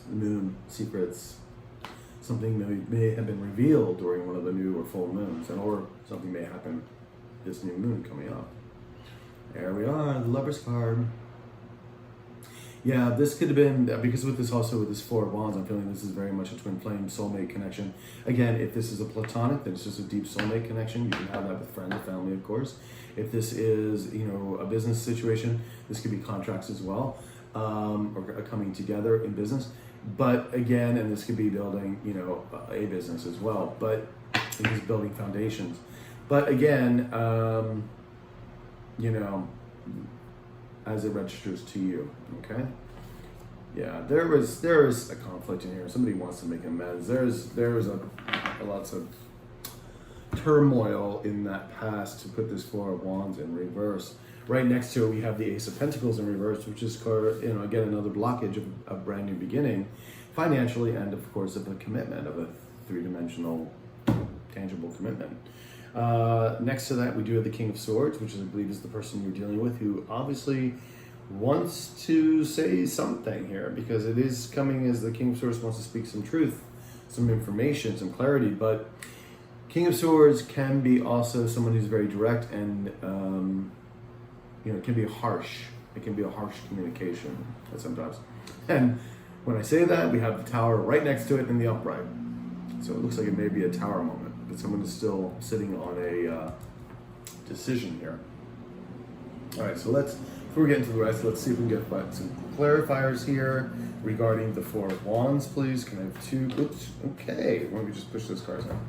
The Moon, secrets, something may have been revealed during one of the new or full moons, or something may happen this new moon coming up. There we are, the Lover's card. Yeah, this could have been, because with this also, with this Four of Wands, I'm feeling this is very much a twin flame soulmate connection. Again, if this is a platonic, then it's just a deep soulmate connection. You can have that with friends or family, of course. If this is, a business situation, this could be contracts as well, or a coming together in business. But again, and this could be building, a business as well, but it is building foundations. But again, as it registers to you, okay? Yeah, there is a conflict in here. Somebody wants to make amends. There is a lots of turmoil in that past to put this Four of Wands in reverse. Right next to it, we have the Ace of Pentacles in reverse, which is, again, another blockage of a brand new beginning, financially, and of course of a commitment, of a three-dimensional, tangible commitment. Next to that, we do have the King of Swords, which I believe is the person you're dealing with, who obviously wants to say something here, because it is coming as the King of Swords wants to speak some truth, some information, some clarity. But King of Swords can be also someone who's very direct and, it can be harsh. It can be a harsh communication sometimes. And when I say that, we have the Tower right next to it in the upright. So it looks like it may be a Tower moment, but someone is still sitting on a decision here. All right, so before we get into the rest, let's see if we can get some clarifiers here regarding the Four of Wands, please. Can I have two? Oops, okay. Why don't we just push those cards out?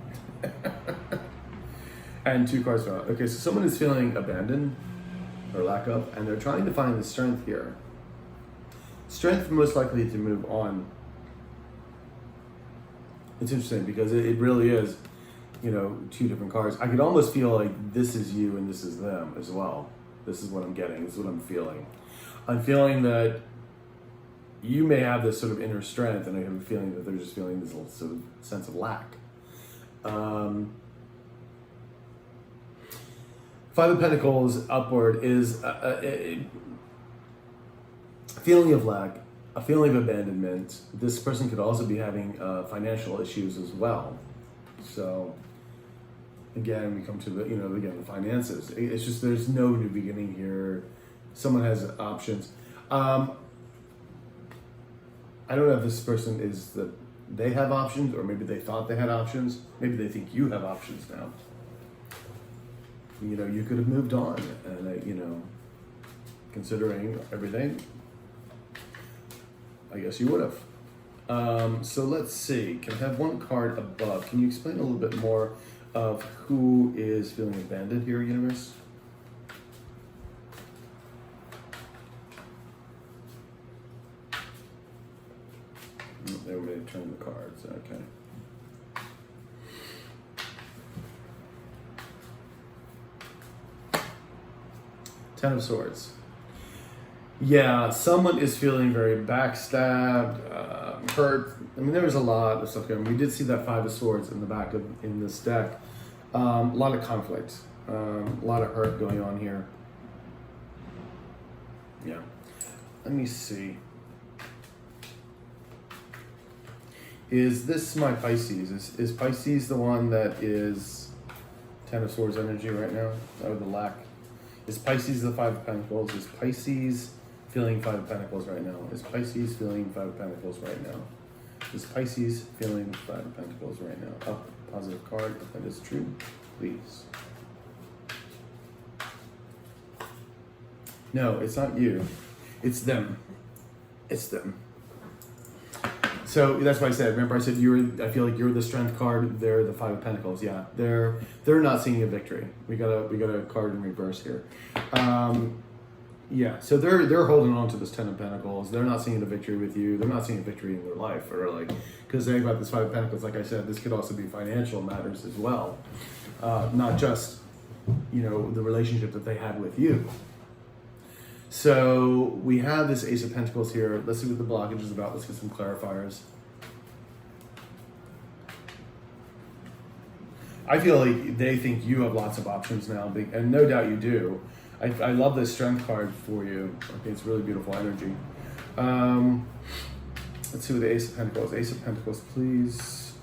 And two cards out. Okay, so someone is feeling abandoned or lack of, and they're trying to find the strength here. Strength most likely to move on. It's interesting because it really is, two different cards. I could almost feel like this is you and this is them as well. This is what I'm getting. This is what I'm feeling. I'm feeling that you may have this sort of inner strength, and I have a feeling that they're just feeling this little sort of sense of lack. Five of Pentacles upward is a feeling of lack, a feeling of abandonment. This person could also be having financial issues as well. So again, we come to the finances. It's just there's no new beginning here. Someone has options. I don't know if this person is that they have options, or maybe they thought they had options. Maybe they think you have options now. You could have moved on, and considering everything, I guess you would have. So let's see. Can I have one card above? Can you explain a little bit more of who is feeling abandoned here, universe? They were going to turn the cards. Okay. Ten of Swords. Yeah, someone is feeling very backstabbed, hurt. I mean, there was a lot of stuff going on. We did see that Five of Swords in the back in this deck. A lot of conflict, a lot of hurt going on here. Yeah. Let me see. Is this my Pisces? Is Pisces the one that is Ten of Swords energy right now? Or the lack? Is Pisces the Five of Pentacles? Is Pisces feeling Five of Pentacles right now? Is Pisces feeling Five of Pentacles right now? Is Pisces feeling Five of Pentacles right now? Up, positive card, if that is true, please. No, it's not you. It's them. It's them. So that's what I said. Remember, I said I feel like you're the Strength card. They're the Five of Pentacles. Yeah, they're not seeing a victory. We got a card in reverse here. Yeah, so they're holding on to this Ten of Pentacles. They're not seeing a victory with you. They're not seeing a victory in their life, or because they about this Five of Pentacles. Like I said, this could also be financial matters as well, not just the relationship that they had with you. So we have this Ace of Pentacles here. Let's see what the blockage is about. Let's get some clarifiers. I feel like they think you have lots of options now, and no doubt you do. I love this Strength card for you. Okay, it's really beautiful energy. Let's see what the Ace of Pentacles. Ace of Pentacles, please.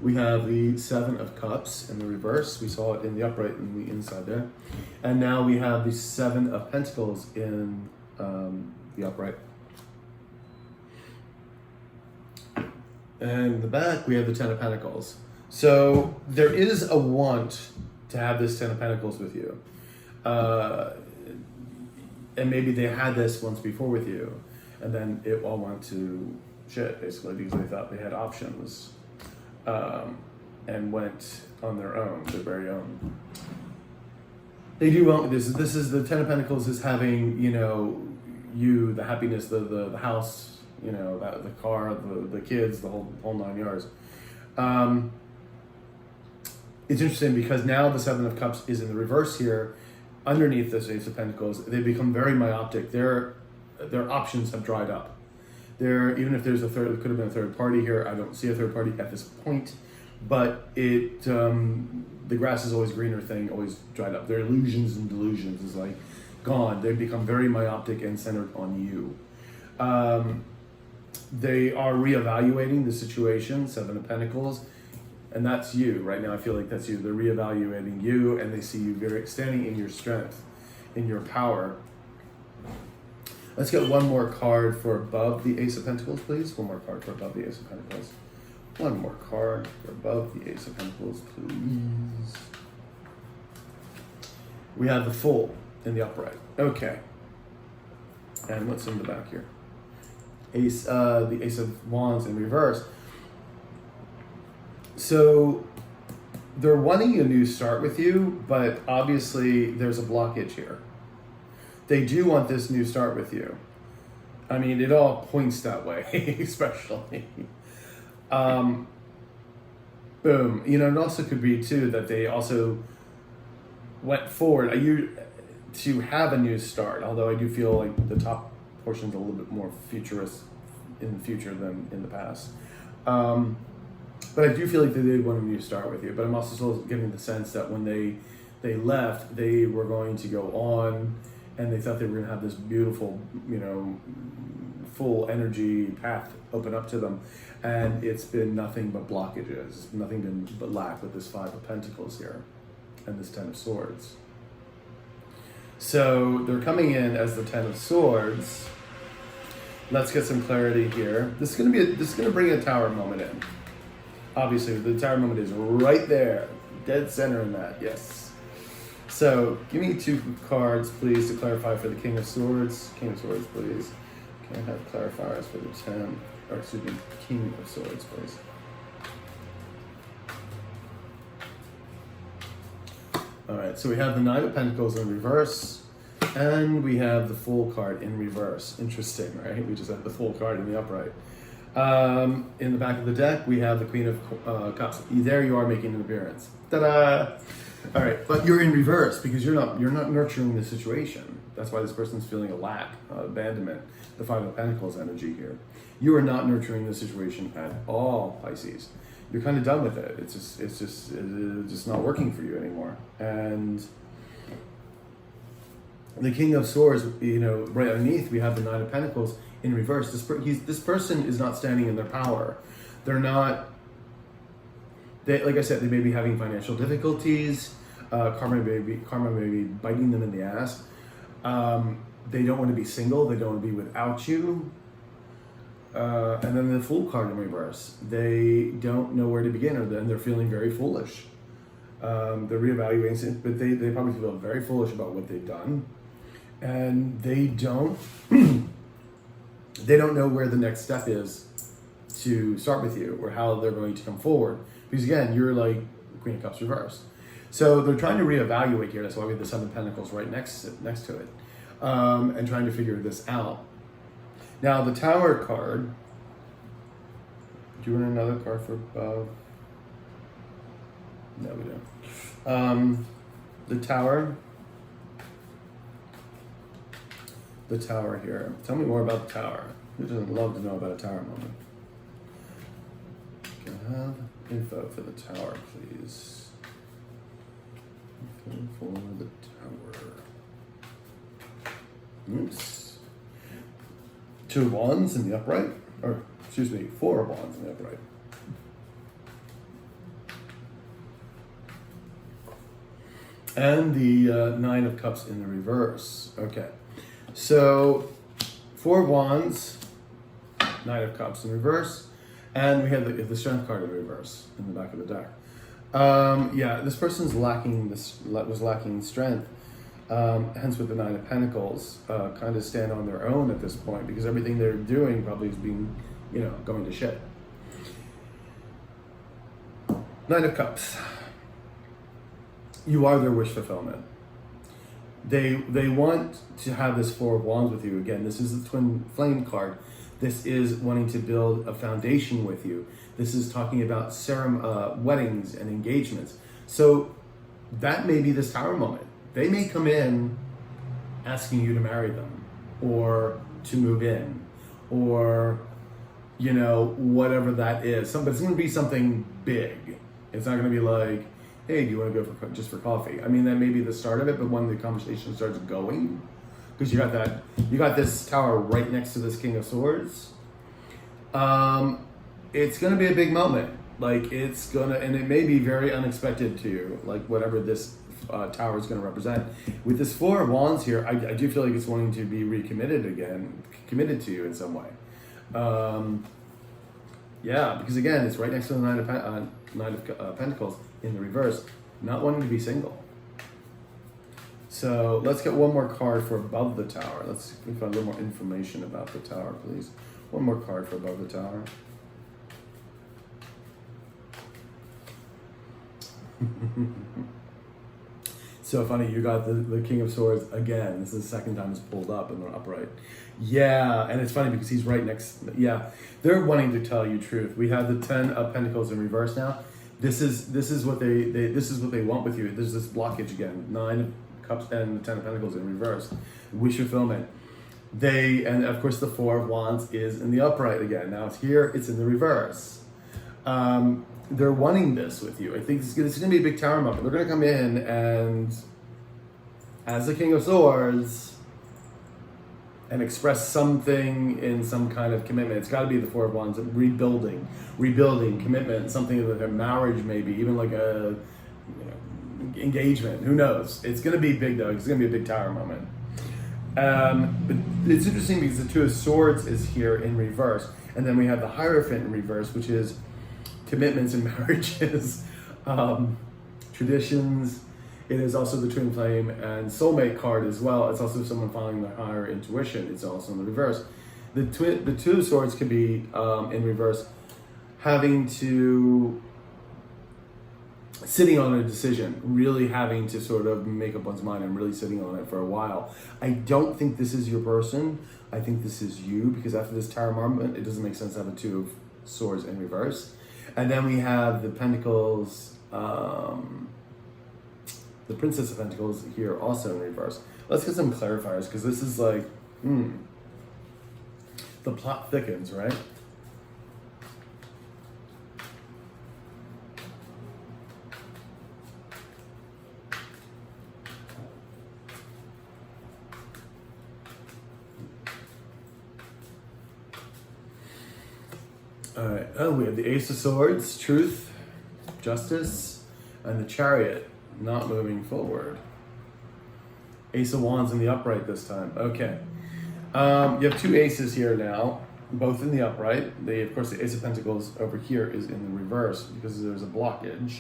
We have the Seven of Cups in the reverse. We saw it in the upright and the inside there. And now we have the Seven of Pentacles in the upright. And in the back, we have the Ten of Pentacles. So there is a want to have this Ten of Pentacles with you. And maybe they had this once before with you, and then it all went to shit, basically, because they thought they had options, and went on their own, their very own. They do want this. This is the Ten of Pentacles is having, you know, you, the happiness, the house, you know, the car, the kids, the whole 9 yards. It's interesting because now the Seven of Cups is in the reverse here. Underneath this Ace of Pentacles, they become very myopic. Their options have dried up. Even if there's a third, it could have been a third party here. I don't see a third party at this point, but it the grass is always greener thing always dried up. Their illusions and delusions is like gone. They become very myopic and centered on you. They are reevaluating the situation. Seven of Pentacles. And that's you right now. I feel like that's you. They're reevaluating you, and they see you very standing in your strength, in your power. Let's get one more card for above the Ace of Pentacles, please. One more card for above the Ace of Pentacles. One more card for above the Ace of Pentacles, please. We have the Fool in the upright. Okay. And what's in the back here? The Ace of Wands in reverse. So they're wanting a new start with you, but obviously there's a blockage here. They do want this new start with you. I mean, it all points that way, especially. Boom. You know, it also could be too that they also went forward to have a new start, although I do feel like the top portion's a little bit more futurist in the future than in the past. But I do feel like they did want a new start with you. But I'm also still getting the sense that when they left, they were going to go on, and they thought they were going to have this beautiful, you know, full energy path open up to them. And it's been nothing but blockages, nothing but lack with this Five of Pentacles here and this Ten of Swords. So they're coming in as the Ten of Swords. Let's get some clarity here. This is going to bring a Tower moment in. Obviously, the Tower moment is right there, dead center in that, yes. So, give me two cards, please, to clarify for the King of Swords. King of Swords, please. Can I have clarifiers for the King of Swords, please. All right, so we have the Nine of Pentacles in reverse, and we have the Fool card in reverse. Interesting, right? We just have the Fool card in the upright. In the back of the deck, we have the Queen of Cups. There you are making an appearance. Ta-da! All right, but you're in reverse because you're not nurturing the situation. That's why this person's feeling a lack, abandonment. The Five of Pentacles energy here. You are not nurturing the situation at all, Pisces. You're kind of done with it. It's just not working for you anymore. And the King of Swords, you know, right underneath, we have the Nine of Pentacles in reverse. This person is not standing in their power. They're not. Like I said, they may be having financial difficulties. Karma may be biting them in the ass. They don't want to be single. They don't want to be without you. And then the Fool card in reverse. They don't know where to begin, or then they're feeling very foolish. They're reevaluating it, but they probably feel very foolish about what they've done, and they don't know where the next step is to start with you, or how they're going to come forward. Because again, you're like Queen of Cups reverse. So they're trying to reevaluate here. That's why we have the Seven of Pentacles right next to it, and trying to figure this out. Now the Tower card. Do you want another card for above? No, we don't. The Tower. The Tower here. Tell me more about the Tower. Who doesn't love to know about a Tower moment? Can I have info for the Tower, please? Info for the Tower. Oops. Two of Wands in the upright. Or, excuse me, Four of Wands in the upright. And the Nine of Cups in the reverse. Okay. So, Four of Wands, Nine of Cups in reverse, and we have the Strength card in reverse in the back of the deck. Yeah, this person's was lacking strength, hence with the Nine of Pentacles, kind of stand on their own at this point because everything they're doing probably is being, going to shit. Nine of Cups. You are their wish fulfillment. They want to have this Four of Wands with you. Again, this is the Twin Flame card. This is wanting to build a foundation with you. This is talking about weddings and engagements. So that may be this Tower moment. They may come in asking you to marry them or to move in or, whatever that is. But it's going to be something big. It's not going to be like, hey, do you want to go just for coffee? I mean, that may be the start of it, but when the conversation starts going, because you got this Tower right next to this King of Swords, it's going to be a big moment. And it may be very unexpected to you, like whatever this Tower is going to represent. With this Four of Wands here, I do feel like it's wanting to be recommitted again, committed to you in some way. Yeah, because again, it's right next to the Nine of Pentacles in the reverse, not wanting to be single. So let's get one more card for above the Tower. Let's find a little more information about the Tower, please. One more card for above the Tower. So funny, you got the King of Swords again. This is the second time it's pulled up and they're upright. Yeah, and it's funny because he's right next. Yeah, they're wanting to tell you truth. We have the Ten of Pentacles in reverse now. This is what they want with you. There's this blockage again. Nine of Cups and the Ten of Pentacles in reverse. Wish fulfillment. And of course the Four of Wands is in the upright again. Now it's here. It's in the reverse. They're wanting this with you. I think this is going to be a big Tower moment. They're going to come in and, as the King of Swords, and express something in some kind of commitment. It's got to be the Four of Wands, rebuilding, commitment, something that their marriage maybe, even like a engagement. Who knows? It's going to be big though. It's going to be a big Tower moment. But it's interesting because the Two of Swords is here in reverse, and then we have the Hierophant in reverse, which is commitments and marriages, traditions. It is also the Twin Flame and Soulmate card as well. It's also someone following their higher intuition. It's also in the reverse. The Two of Swords could be in reverse, sitting on a decision, really having to sort of make up one's mind and really sitting on it for a while. I don't think this is your person. I think this is you, because after this Tower moment, it doesn't make sense to have a Two of Swords in reverse. And then we have the Pentacles, the Princess of Pentacles here also in reverse. Let's get some clarifiers, because this is like, the plot thickens, right? All right. Oh, we have the Ace of Swords, truth, justice, and the Chariot, not moving forward. Ace of Wands in the upright this time. Okay. You have two aces here now, both in the upright. Of course, the Ace of Pentacles over here is in the reverse because there's a blockage.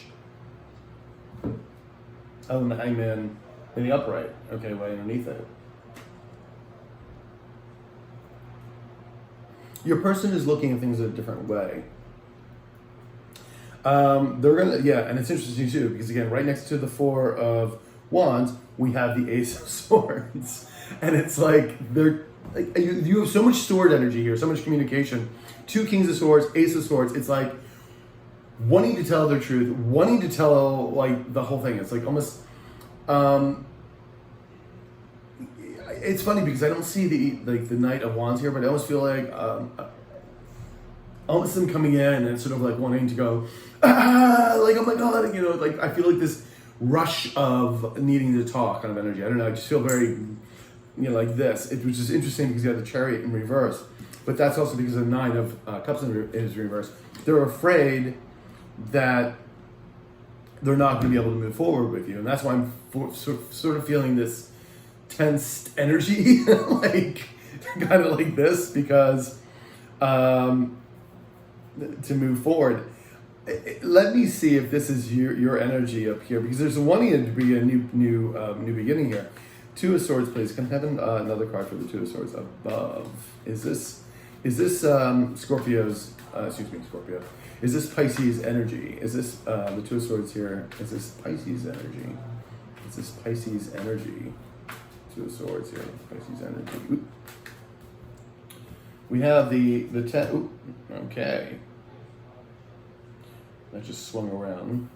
Oh, and the Hangman in the upright. Okay, way underneath it. Your person is looking at things in a different way. And it's interesting too, because again, right next to the Four of Wands, we have the Ace of Swords. And it's like, you have so much sword energy here, so much communication. Two Kings of Swords, Ace of Swords. It's like wanting to tell their truth, wanting to tell like the whole thing. It's like almost, it's funny because I don't see the Knight of Wands here, but I almost feel like almost them coming in and sort of like wanting to go, like, oh my God, like I feel like this rush of needing to talk kind of energy. I don't know, I just feel very, like this, which is interesting because you have the Chariot in reverse, but that's also because the Nine of Cups is reversed. They're afraid that they're not going to be able to move forward with you. And that's why I'm sort of feeling this tense energy, like kind of like this, because to move forward. Let me see if this is your energy up here, because there's wanting it to be a new beginning here. Two of Swords, please. Can I have another card for the Two of Swords above? Is this Scorpio's? Scorpio. Is this Pisces energy? Is this the Two of Swords here? Is this Pisces energy? Is this Pisces energy? Two of Swords here. Pisces energy. Oop. We have the 10. Oop. Okay. That just swung around.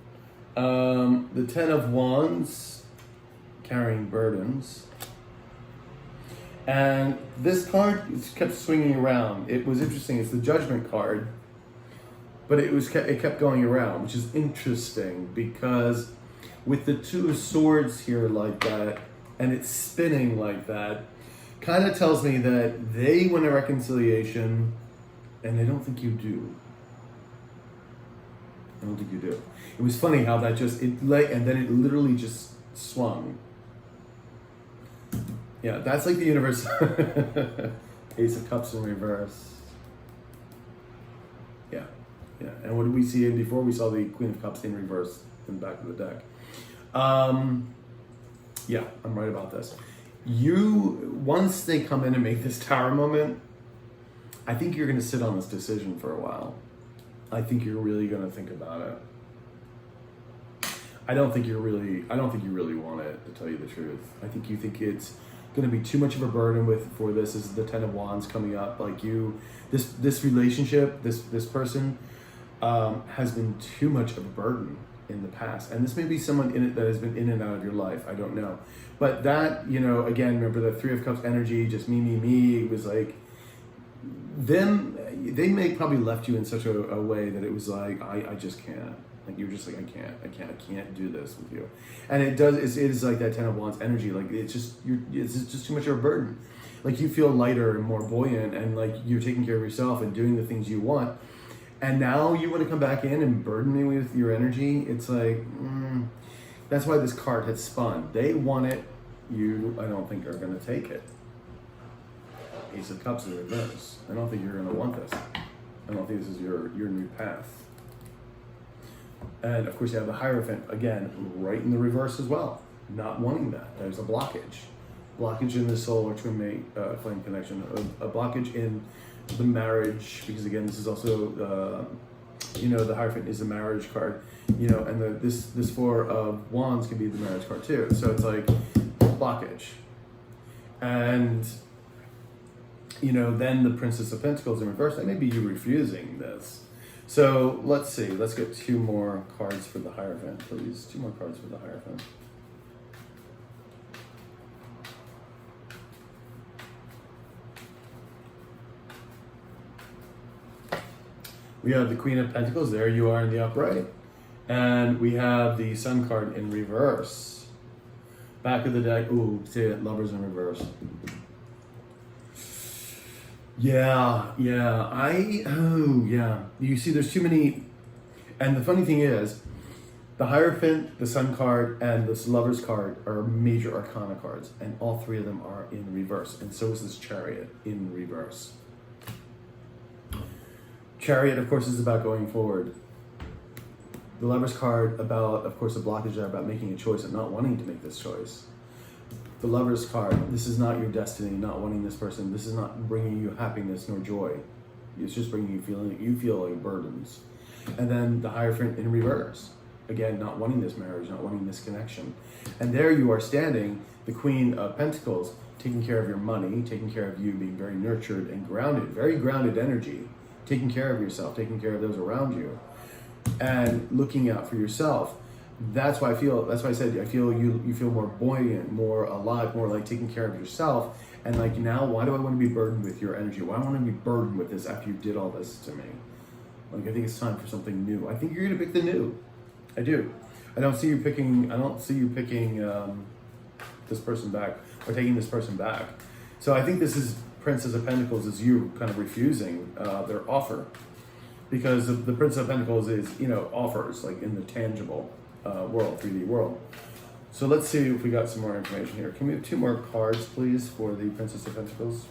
The 10 of Wands, carrying burdens. And this card kept swinging around. It was interesting. It's the Judgment card, but it kept going around, which is interesting because with the Two of Swords here like that, and it's spinning like that, kind of tells me that they want a reconciliation, and they don't think you do. I don't think you do. It was funny how that and then it literally just swung. Yeah, that's like the universe. Ace of Cups in reverse. Yeah. And what did we see in before? We saw the Queen of Cups in reverse in the back of the deck. Yeah, I'm right about this. Once they come in and make this Tower moment, I think you're going to sit on this decision for a while. I think you're really going to think about it. I don't think you really want it, to tell you the truth. I think you think it's going to be too much of a burden for this. This is the 10 of Wands coming up. Like this relationship, this person has been too much of a burden in the past. And this may be someone in it that has been in and out of your life. I don't know. But that, again, remember the Three of Cups energy, just me. It was like they may probably left you in such a way that it was like, I just can't. Like you're just like, I can't do this with you. And it is like that 10 of Wands energy. Like it's just too much of a burden. Like you feel lighter and more buoyant, and like you're taking care of yourself and doing the things you want. And now you want to come back in and burden me with your energy. It's like, that's why this card had spun. They want it. You, I don't think, are going to take it. Ace of Cups in reverse. I don't think you're going to want this. I don't think this is your new path. And of course you have the Hierophant, again, right in the reverse as well. Not wanting that. There's a blockage. Blockage in the soul or twin mate flame connection. A blockage in the marriage, because again, this is also, the Hierophant is a marriage card, and this Four of Wands can be the marriage card too. So it's like blockage. And then the Princess of Pentacles in reverse. That may be you refusing this. So let's see. Let's get two more cards for the Hierophant, please. Two more cards for the Hierophant. We have the Queen of Pentacles. There you are in the upright. And we have the Sun card in reverse. Back of the deck. Ooh, see it. Lovers in reverse. Yeah. You see, there's too many. And the funny thing is, the Hierophant, the Sun card, and this Lovers card are major arcana cards. And all three of them are in reverse. And so is this Chariot in reverse. Chariot, of course, is about going forward. The Lovers card about, of course, the blockage there about making a choice and not wanting to make this choice. The Lovers card, this is not your destiny, not wanting this person. This is not bringing you happiness nor joy. It's just bringing you feel like burdens. And then the Hierophant in reverse. Again, not wanting this marriage, not wanting this connection. And there you are standing, the Queen of Pentacles, taking care of your money, taking care of you, being very nurtured and grounded, very grounded energy, taking care of yourself, taking care of those around you, and looking out for yourself. That's why I said I feel you feel more buoyant, more alive, more like taking care of yourself. And like now, why do I want to be burdened with your energy? Why do I want to be burdened with this after you did all this to me? Like I think it's time for something new. I think you're gonna pick the new. I do. I don't see you picking this person back or taking this person back. So I think this is Princess of Pentacles is you kind of refusing their offer, because the Princess of Pentacles is offers like in the tangible. world, 3D world. So let's see if we got some more information here. Can we have 2 more cards, please, for the Princess of Pentacles?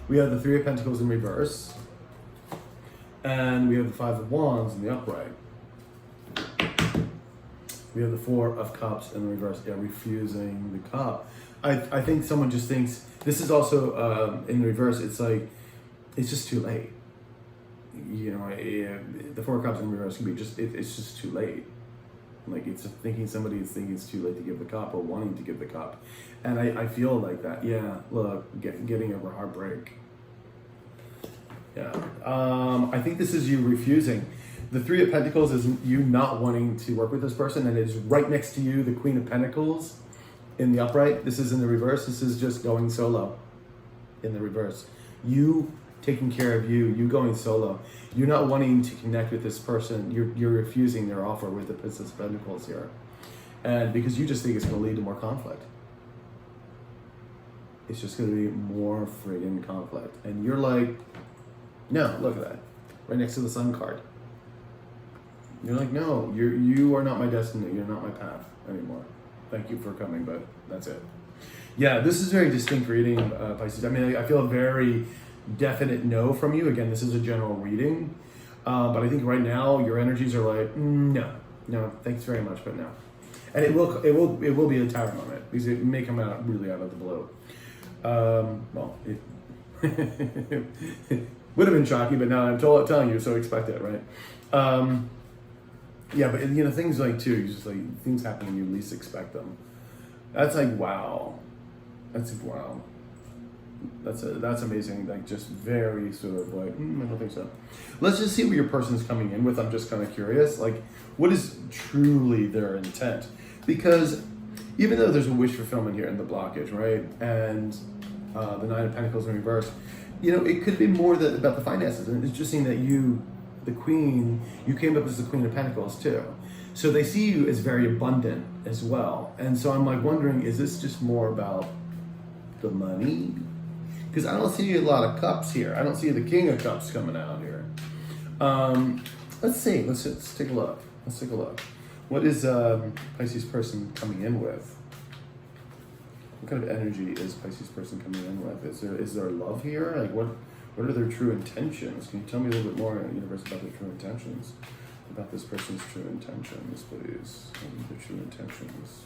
We have the 3 of Pentacles in reverse. And we have the 5 of Wands in the upright. We have the 4 of Cups in the reverse. Yeah, refusing the cup. I think someone just thinks, this is also in the reverse, it's like, it's just too late. You know, the 4 of Cups in reverse can be just, it's just too late. Like, it's thinking somebody is thinking it's too late to give the cup or wanting to give the cup. And I feel like that. Yeah, look, getting over heartbreak. Yeah. I think this is you refusing. The 3 of Pentacles is you not wanting to work with this person, and it is right next to you, the Queen of Pentacles in the upright. This is in the reverse. This is just going solo in the reverse. You taking care of you going solo. You're not wanting to connect with this person. You're refusing their offer with the Princess of Pentacles here. And because you just think it's going to lead to more conflict. It's just going to be more friggin' conflict. And you're like, no, look at that. Right next to the Sun card. You're like, no, you are not my destiny. You're not my path anymore. Thank you for coming, but that's it. Yeah, this is very distinct reading, Pisces. I mean, I feel a very definite no from you. Again, this is a general reading. But I think right now your energies are like, no, thanks very much, but no. And it will be a tower moment because it may come out really out of the blue. Well, it would have been shocking, but now I'm telling you, so expect it, right? Yeah, but you know, things like too, just like things happen when you least expect them. That's like wow. That's wow. That's amazing. Like just very sort of like I don't think so. Let's just see what your person's coming in with. I'm just kind of curious. Like, what is truly their intent? Because even though there's a wish fulfillment here in the blockage, right, and the 9 of Pentacles in reverse, you know, it could be more about the finances. And it's interesting that you, the Queen, you came up as the Queen of Pentacles too. So they see you as very abundant as well. And so I'm like wondering, is this just more about the money? Because I don't see a lot of cups here. I don't see the King of Cups coming out here. Let's see. Let's take a look. Let's take a look. What is Pisces person coming in with? What kind of energy is Pisces person coming in with? Is there love here? Like what are their true intentions? Can you tell me a little bit more, universe, about their true intentions? About this person's true intentions, please. What are their true intentions?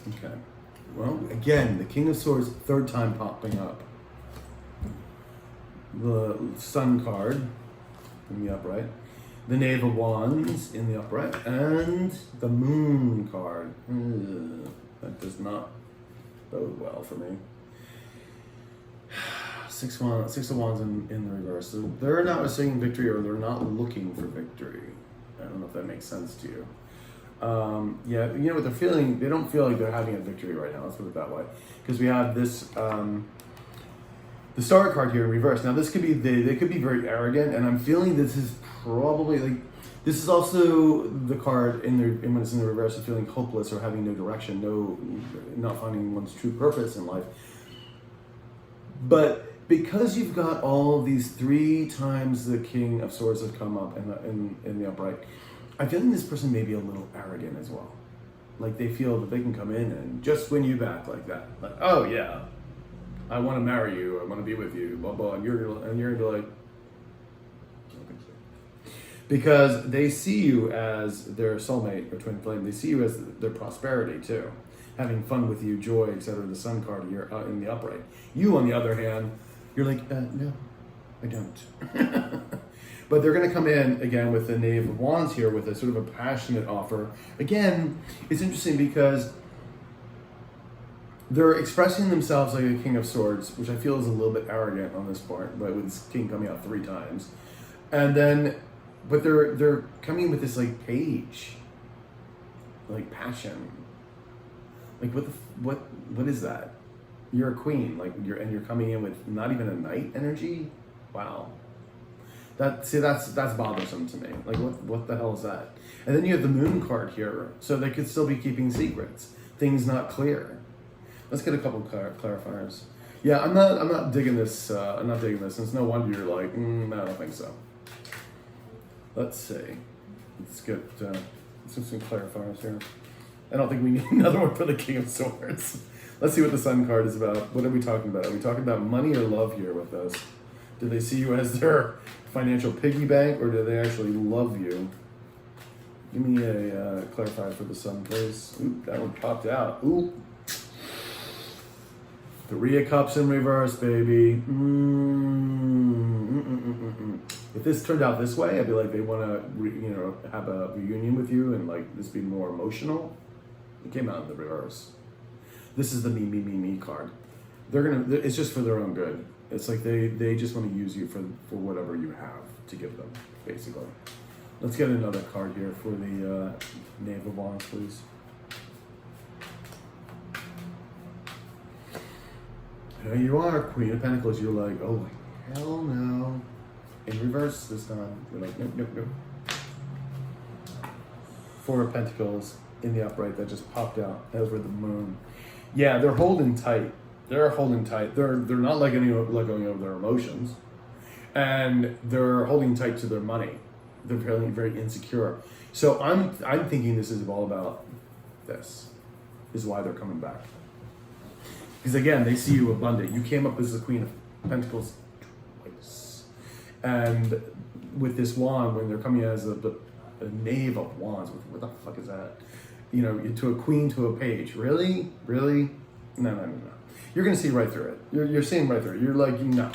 Okay. Well, again, the King of Swords, 3rd time popping up. The Sun card in the upright. The Knave of Wands in the upright. And the Moon card. That does not bode well for me. 6 of Wands in the reverse. So they're not receiving victory, or they're not looking for victory. I don't know if that makes sense to you. Yeah, you know what they're feeling? They don't feel like they're having a victory right now. Let's put it that way. Because we have this, the Star card here in reverse. Now this could be, they could be very arrogant, and I'm feeling this is probably like, this is also the card when it's in the reverse of feeling hopeless or having no direction, not finding one's true purpose in life. But because you've got all of these 3 times the King of Swords have come up in the upright, I'm feeling this person may be a little arrogant as well. Like they feel that they can come in and just win you back like that. Like, oh yeah, I want to marry you, I want to be with you, blah blah. And you're gonna be like, I don't think so. Because they see you as their soulmate or twin flame. They see you as their prosperity too, having fun with you, joy, etc. The Sun card here in the upright. You, on the other hand, you're like, no, I don't. But they're going to come in, again, with the Knave of Wands here with a sort of a passionate offer. Again, it's interesting because they're expressing themselves like a King of Swords, which I feel is a little bit arrogant on this part, but with this King coming out 3 times. And then, but they're coming in with this like page, like passion. Like what is that? You're a queen, like you're coming in with not even a knight energy? Wow. That's bothersome to me. Like what the hell is that? And then you have the Moon card here, so they could still be keeping secrets. Things not clear. Let's get a couple clarifiers. Yeah, I'm not digging this. I'm not digging this. It's no wonder you're like, I don't think so. Let's see. Let's get some clarifiers here. I don't think we need another one for the King of Swords. Let's see what the Sun card is about. What are we talking about? Are we talking about money or love here with us? Do they see you as their financial piggy bank, or do they actually love you? Give me a clarifier for the Sun, please. Oop, that one popped out. Ooh. Three of Cups in reverse, baby. If this turned out this way, I'd be like, they want to, have a reunion with you and like this be more emotional. It came out in the reverse. This is the me card. It's just for their own good. It's like they just want to use you for whatever you have to give them, basically. Let's get another card here for the Knave of Wands, please. Here you are, Queen of Pentacles. You're like, oh, hell no. In reverse this time. You're like, nope. Four of Pentacles in the upright that just popped out over the moon. Yeah, they're holding tight. They're holding tight. They're not letting go of their emotions. And they're holding tight to their money. They're feeling very insecure. So I'm thinking this is all about this. Is why they're coming back. Because again, they see you abundant. You came up as the Queen of Pentacles twice. And with this wand, when they're coming as a Knave of Wands, what the fuck is that? To a queen, to a page. Really? No. You're going to see right through it. You're seeing right through it. You're like, no.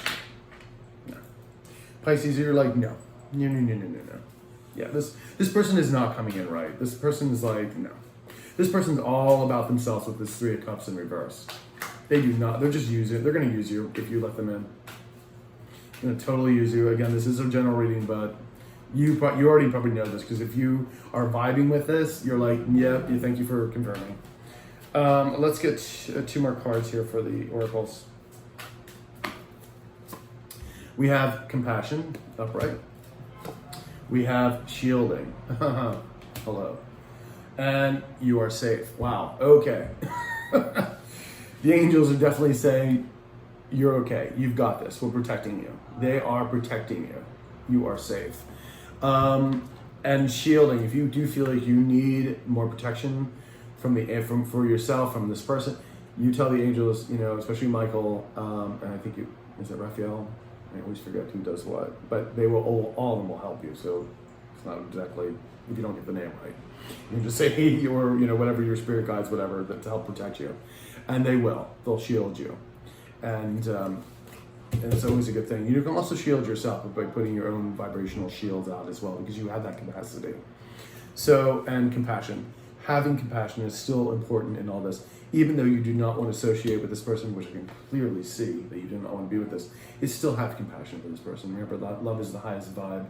Pisces, you're like, no. Yeah, this person is not coming in right. This person is like, no. This person's all about themselves with this Three of Cups in reverse. They do not. They're just using it. They're going to use you if you let them in. They're going to totally use you. Again, this is a general reading, but you already probably know this because if you are vibing with this, you're like, yeah, thank you for confirming. Let's get two more cards here for the oracles. We have Compassion, upright. We have Shielding. Hello. And you are safe. Wow. Okay. The angels are definitely saying, you're okay. You've got this. We're protecting you. They are protecting you. You are safe. And shielding. If you do feel like you need more protection for yourself, from this person, you tell the angels, especially Michael, and I think is it Raphael? I always forget who does what. But they will, all of them will help you. So it's not exactly, if you don't get the name right. You just say, hey, or whatever, your spirit guides, whatever, to help protect you. And they will. They'll shield you. And it's always a good thing. You can also shield yourself by putting your own vibrational shields out as well, because you have that capacity. So, and compassion. Having compassion is still important in all this. Even though you do not want to associate with this person, which I can clearly see that you do not want to be with this, you still have compassion for this person. Remember that love is the highest vibe,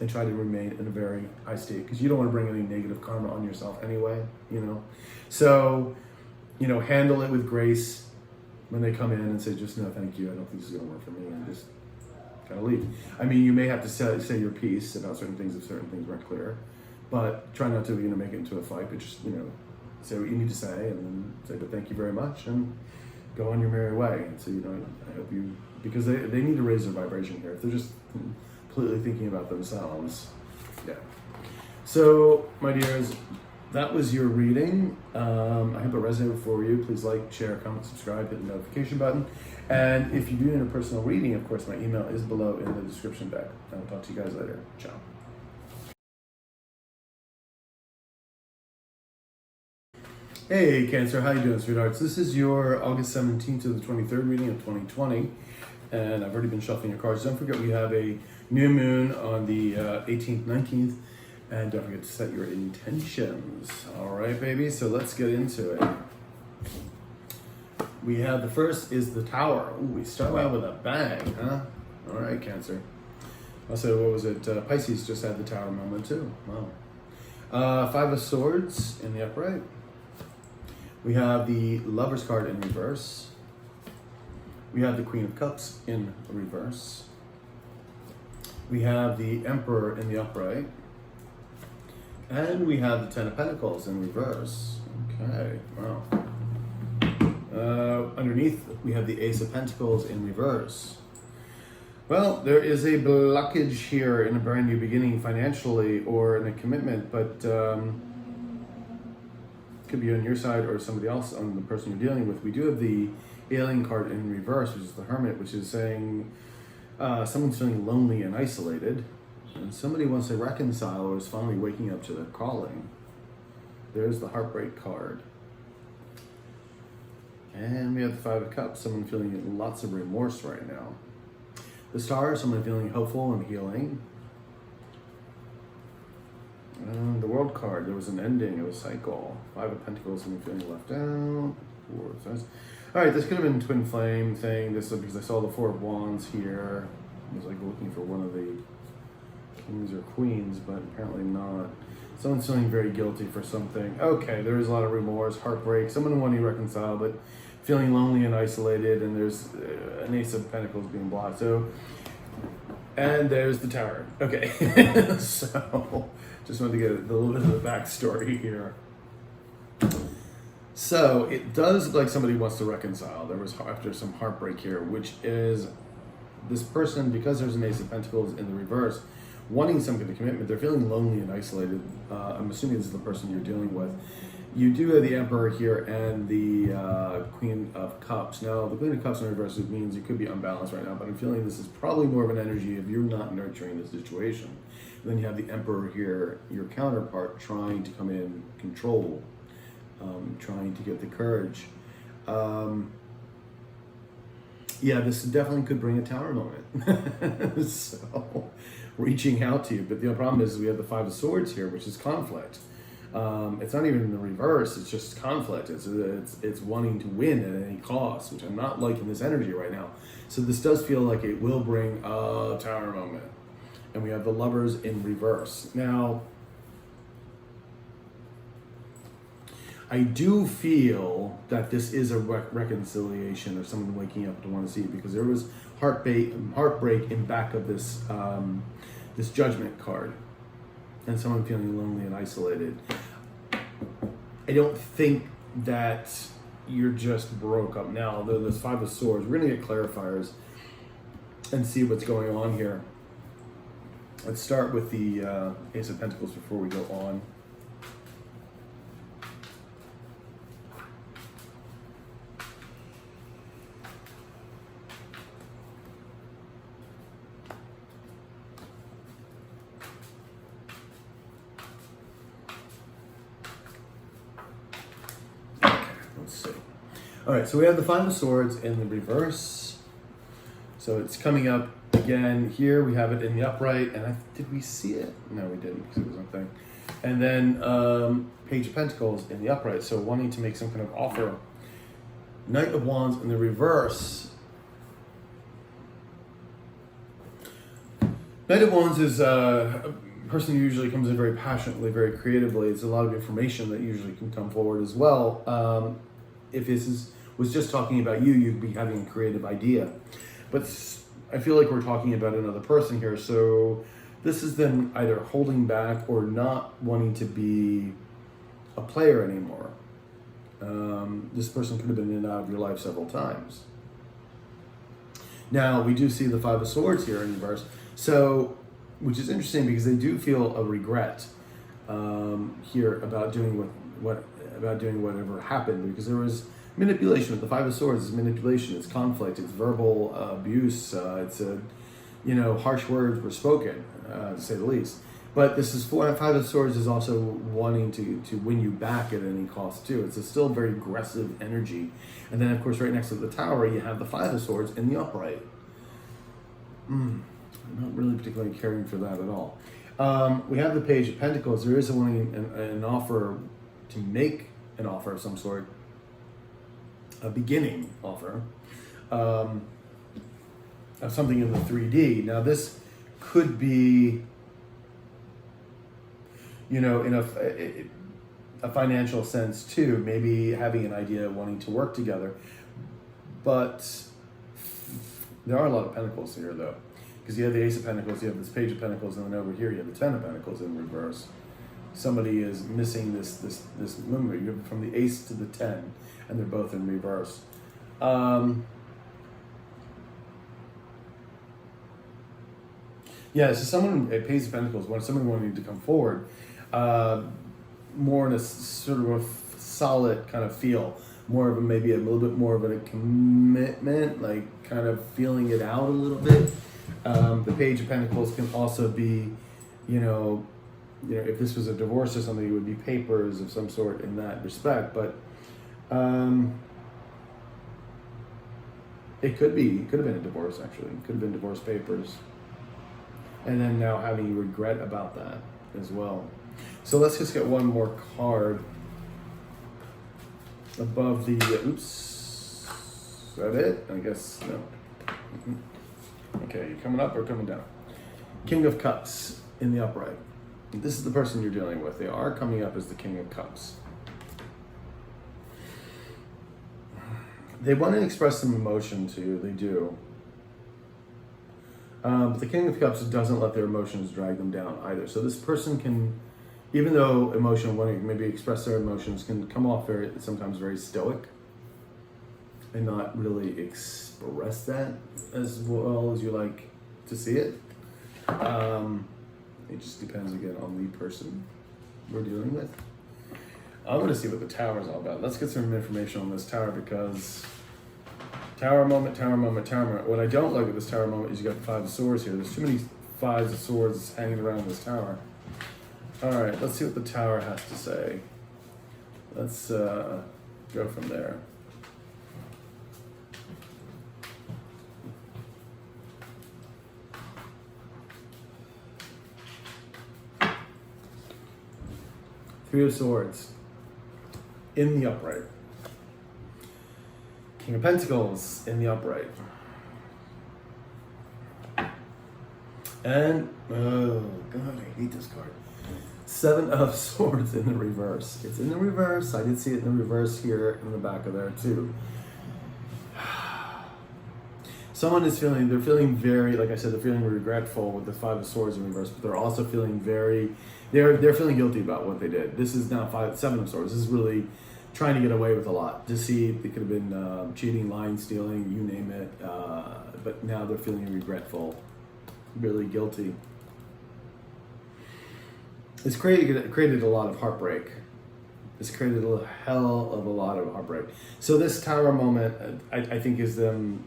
and try to remain in a very high state, because you don't want to bring any negative karma on yourself anyway, So, handle it with grace when they come in and say, just no, thank you, I don't think this is going to work for me, and just kind of leave. I mean, you may have to say your piece about certain things if certain things weren't clear, but try not to, make it into a fight, but just, say what you need to say, and then say, but thank you very much, and go on your merry way. And so, I hope you, because they need to raise their vibration here. If they're just completely thinking about themselves, yeah. So, my dears, that was your reading. I hope it resonated for you. Please like, share, comment, subscribe, hit the notification button. And if you do need a personal reading, of course, my email is below in the description deck. I will talk to you guys later. Ciao. Hey Cancer, how you doing, sweethearts? This is your August 17th to the 23rd reading of 2020, and I've already been shuffling your cards. Don't forget we have a new moon on the 18th, 19th, and don't forget to set your intentions. All right, baby, so let's get into it. We have the first is the Tower. Ooh, we start out with a bang, huh? All right, Cancer. Also, what was it? Pisces just had the Tower moment too. Wow. Five of Swords in the upright. We have the Lover's card in reverse. We have the Queen of Cups in reverse. We have the Emperor in the upright. And we have the Ten of Pentacles in reverse. Okay, wow. Underneath, we have the Ace of Pentacles in reverse. Well, there is a blockage here in a brand new beginning financially or in a commitment, but could be on your side or somebody else, on the person you're dealing with. We do have the Alien card in reverse, which is the Hermit, which is saying someone's feeling lonely and isolated, and somebody wants to reconcile or is finally waking up to their calling. There's the Heartbreak card. And we have the Five of Cups, someone feeling lots of remorse right now. The Star, someone feeling hopeful and healing. And the World card, there was an ending of a cycle. Five of Pentacles, someone feeling left out. Four of Swords. All right, this could have been twin flame thing. This is because I saw the Four of Wands here. I was like looking for one of the kings or queens, but apparently not. Someone's feeling very guilty for something. Okay, there is a lot of remorse, heartbreak. Someone wanting to reconcile, but feeling lonely and isolated, and there's an Ace of Pentacles being blocked. So, and there's the Tower. Okay, so just wanted to get a little bit of the backstory here. So it does look like somebody wants to reconcile. There was after some heartbreak here, which is this person, because there's an Ace of Pentacles in the reverse, wanting some kind of commitment. They're feeling lonely and isolated. I'm assuming this is the person you're dealing with. You do have the Emperor here and the Queen of Cups. Now, the Queen of Cups in reverse means you could be unbalanced right now, but I'm feeling this is probably more of an energy if you're not nurturing the situation. And then you have the Emperor here, your counterpart, trying to come in, control, trying to get the courage. Yeah, this definitely could bring a Tower moment. So, reaching out to you. But the problem is we have the Five of Swords here, which is conflict. It's not even in the reverse, it's just conflict. It's wanting to win at any cost, which I'm not liking this energy right now. So this does feel like it will bring a Tower moment. And we have the Lovers in reverse. Now, I do feel that this is a reconciliation or someone waking up to want to see it, because there was heartbreak in back of this this Judgment card, and someone feeling lonely and isolated. I don't think that you're just broke up now. There's Five of Swords. We're going to get clarifiers and see what's going on here. Let's start with the Ace of Pentacles before we go on. All right, so we have the Five of Swords in the reverse. So it's coming up again here. We have it in the upright, and did we see it? No, we didn't, because it was one thing. And then Page of Pentacles in the upright. So wanting to make some kind of offer. Knight of Wands in the reverse. Knight of Wands is a person who usually comes in very passionately, very creatively. It's a lot of information that usually can come forward as well. If this was just talking about you, you'd be having a creative idea. But I feel like we're talking about another person here. So this is them either holding back or not wanting to be a player anymore. This person could have been in and out of your life several times. Now, we do see the Five of Swords here in reverse. So, which is interesting because they do feel a regret here about doing whatever happened, because there was manipulation. With the Five of Swords is manipulation, it's conflict, it's verbal abuse, it's harsh words were spoken, to say the least. But this is Five of Swords is also wanting to win you back at any cost too. It's a still very aggressive energy. And then of course right next to the Tower you have the Five of Swords in the upright. I'm not really particularly caring for that at all. We have the Page of Pentacles. There is an offer to make an offer of some sort, a beginning offer of something in the 3D. Now this could be, in a financial sense too, maybe having an idea of wanting to work together. But there are a lot of Pentacles here though, because you have the Ace of Pentacles, you have this Page of Pentacles, and then over here you have the Ten of Pentacles in reverse. somebody is missing this movement. You're from the ace to the 10, and they're both in reverse. Yeah, so someone at Page of Pentacles, when someone wanting to come forward, more in a sort of a solid kind of feel, more of a, maybe a little bit more of a commitment, like kind of feeling it out a little bit. The Page of Pentacles can also be, if this was a divorce or something, it would be papers of some sort in that respect. But it could have been a divorce, actually. It could have been divorce papers. And then now having regret about that as well. So let's just get one more card above the, oops, is that it? I guess, no. Okay, you coming up or coming down? King of Cups in the upright. This is the person you're dealing with. They are coming up as the King of Cups. They want to express some emotion to you, they do. But the King of Cups doesn't let their emotions drag them down either. So this person can, even though emotion, wanting to maybe express their emotions, can come off sometimes very stoic and not really express that as well as you like to see it. It just depends, again, on the person we're dealing with. I'm going to see what the Tower is all about. Let's get some information on this Tower, because Tower moment. What I don't like with this Tower moment is you got the Five of Swords here. There's too many Fives of Swords hanging around this Tower. All right, let's see what the Tower has to say. Let's go from there. Three of Swords in the upright. King of Pentacles in the upright. And, oh God, I hate this card. Seven of Swords in the reverse. It's in the reverse. I did see it in the reverse here in the back of there too. Someone is they're feeling very, like I said, they're feeling regretful with the Five of Swords in reverse, but they're also feeling they're feeling guilty about what they did. This is now Seven of Swords. This is really trying to get away with a lot. Deceit, it could have been cheating, lying, stealing, you name it. But now they're feeling regretful, really guilty. It's created a lot of heartbreak. It's created a hell of a lot of heartbreak. So this Tower moment, I think, is them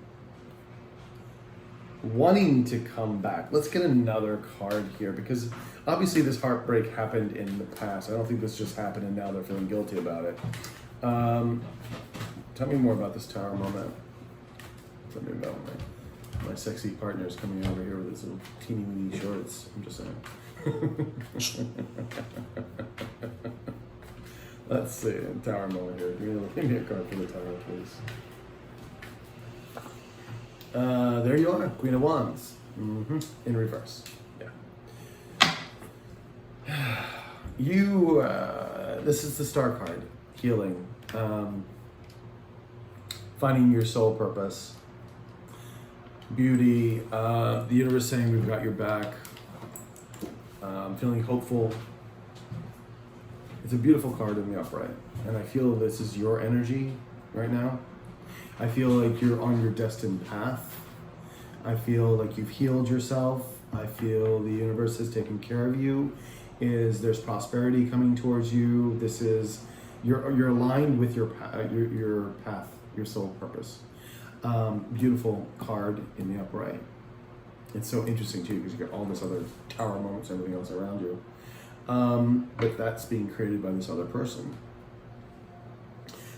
wanting to come back. Let's get another card here, because obviously this heartbreak happened in the past. I don't think this just happened and now they're feeling guilty about it. Tell me more about this Tower moment. Tell me about my sexy partner's coming over here with his little teeny weeny shorts. I'm just saying. Let's see, Tower moment here. Give me a card for the Tower, please. There you are, Queen of Wands. In reverse. Yeah. This is the Star card. Healing. Finding your soul purpose. Beauty. The universe saying we've got your back. Feeling hopeful. It's a beautiful card in the upright. And I feel this is your energy right now. I feel like you're on your destined path. I feel like you've healed yourself. I feel the universe has taken care of you. There's prosperity coming towards you. This is, you're aligned with your path, your soul purpose. Beautiful card in the upright. It's so interesting too, because you got all this other Tower moments, everything else around you. But that's being created by this other person.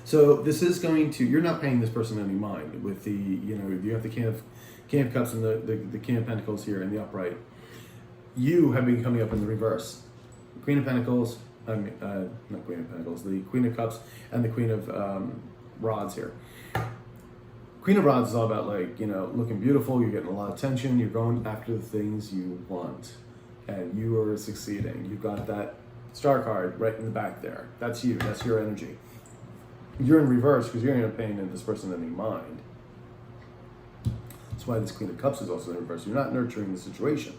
So this is going to, you're not paying this person any mind with the, you have the King of Cups and the King of Pentacles here in the upright. You have been coming up in the reverse. Queen of Pentacles, not Queen of Pentacles, the Queen of Cups and the Queen of Rods here. Queen of Rods is all about looking beautiful, you're getting a lot of attention, you're going after the things you want, and you are succeeding. You've got that Star card right in the back there. That's you, that's your energy. You're in reverse because you're not paying this person any mind. That's why this Queen of Cups is also in reverse. You're not nurturing the situation.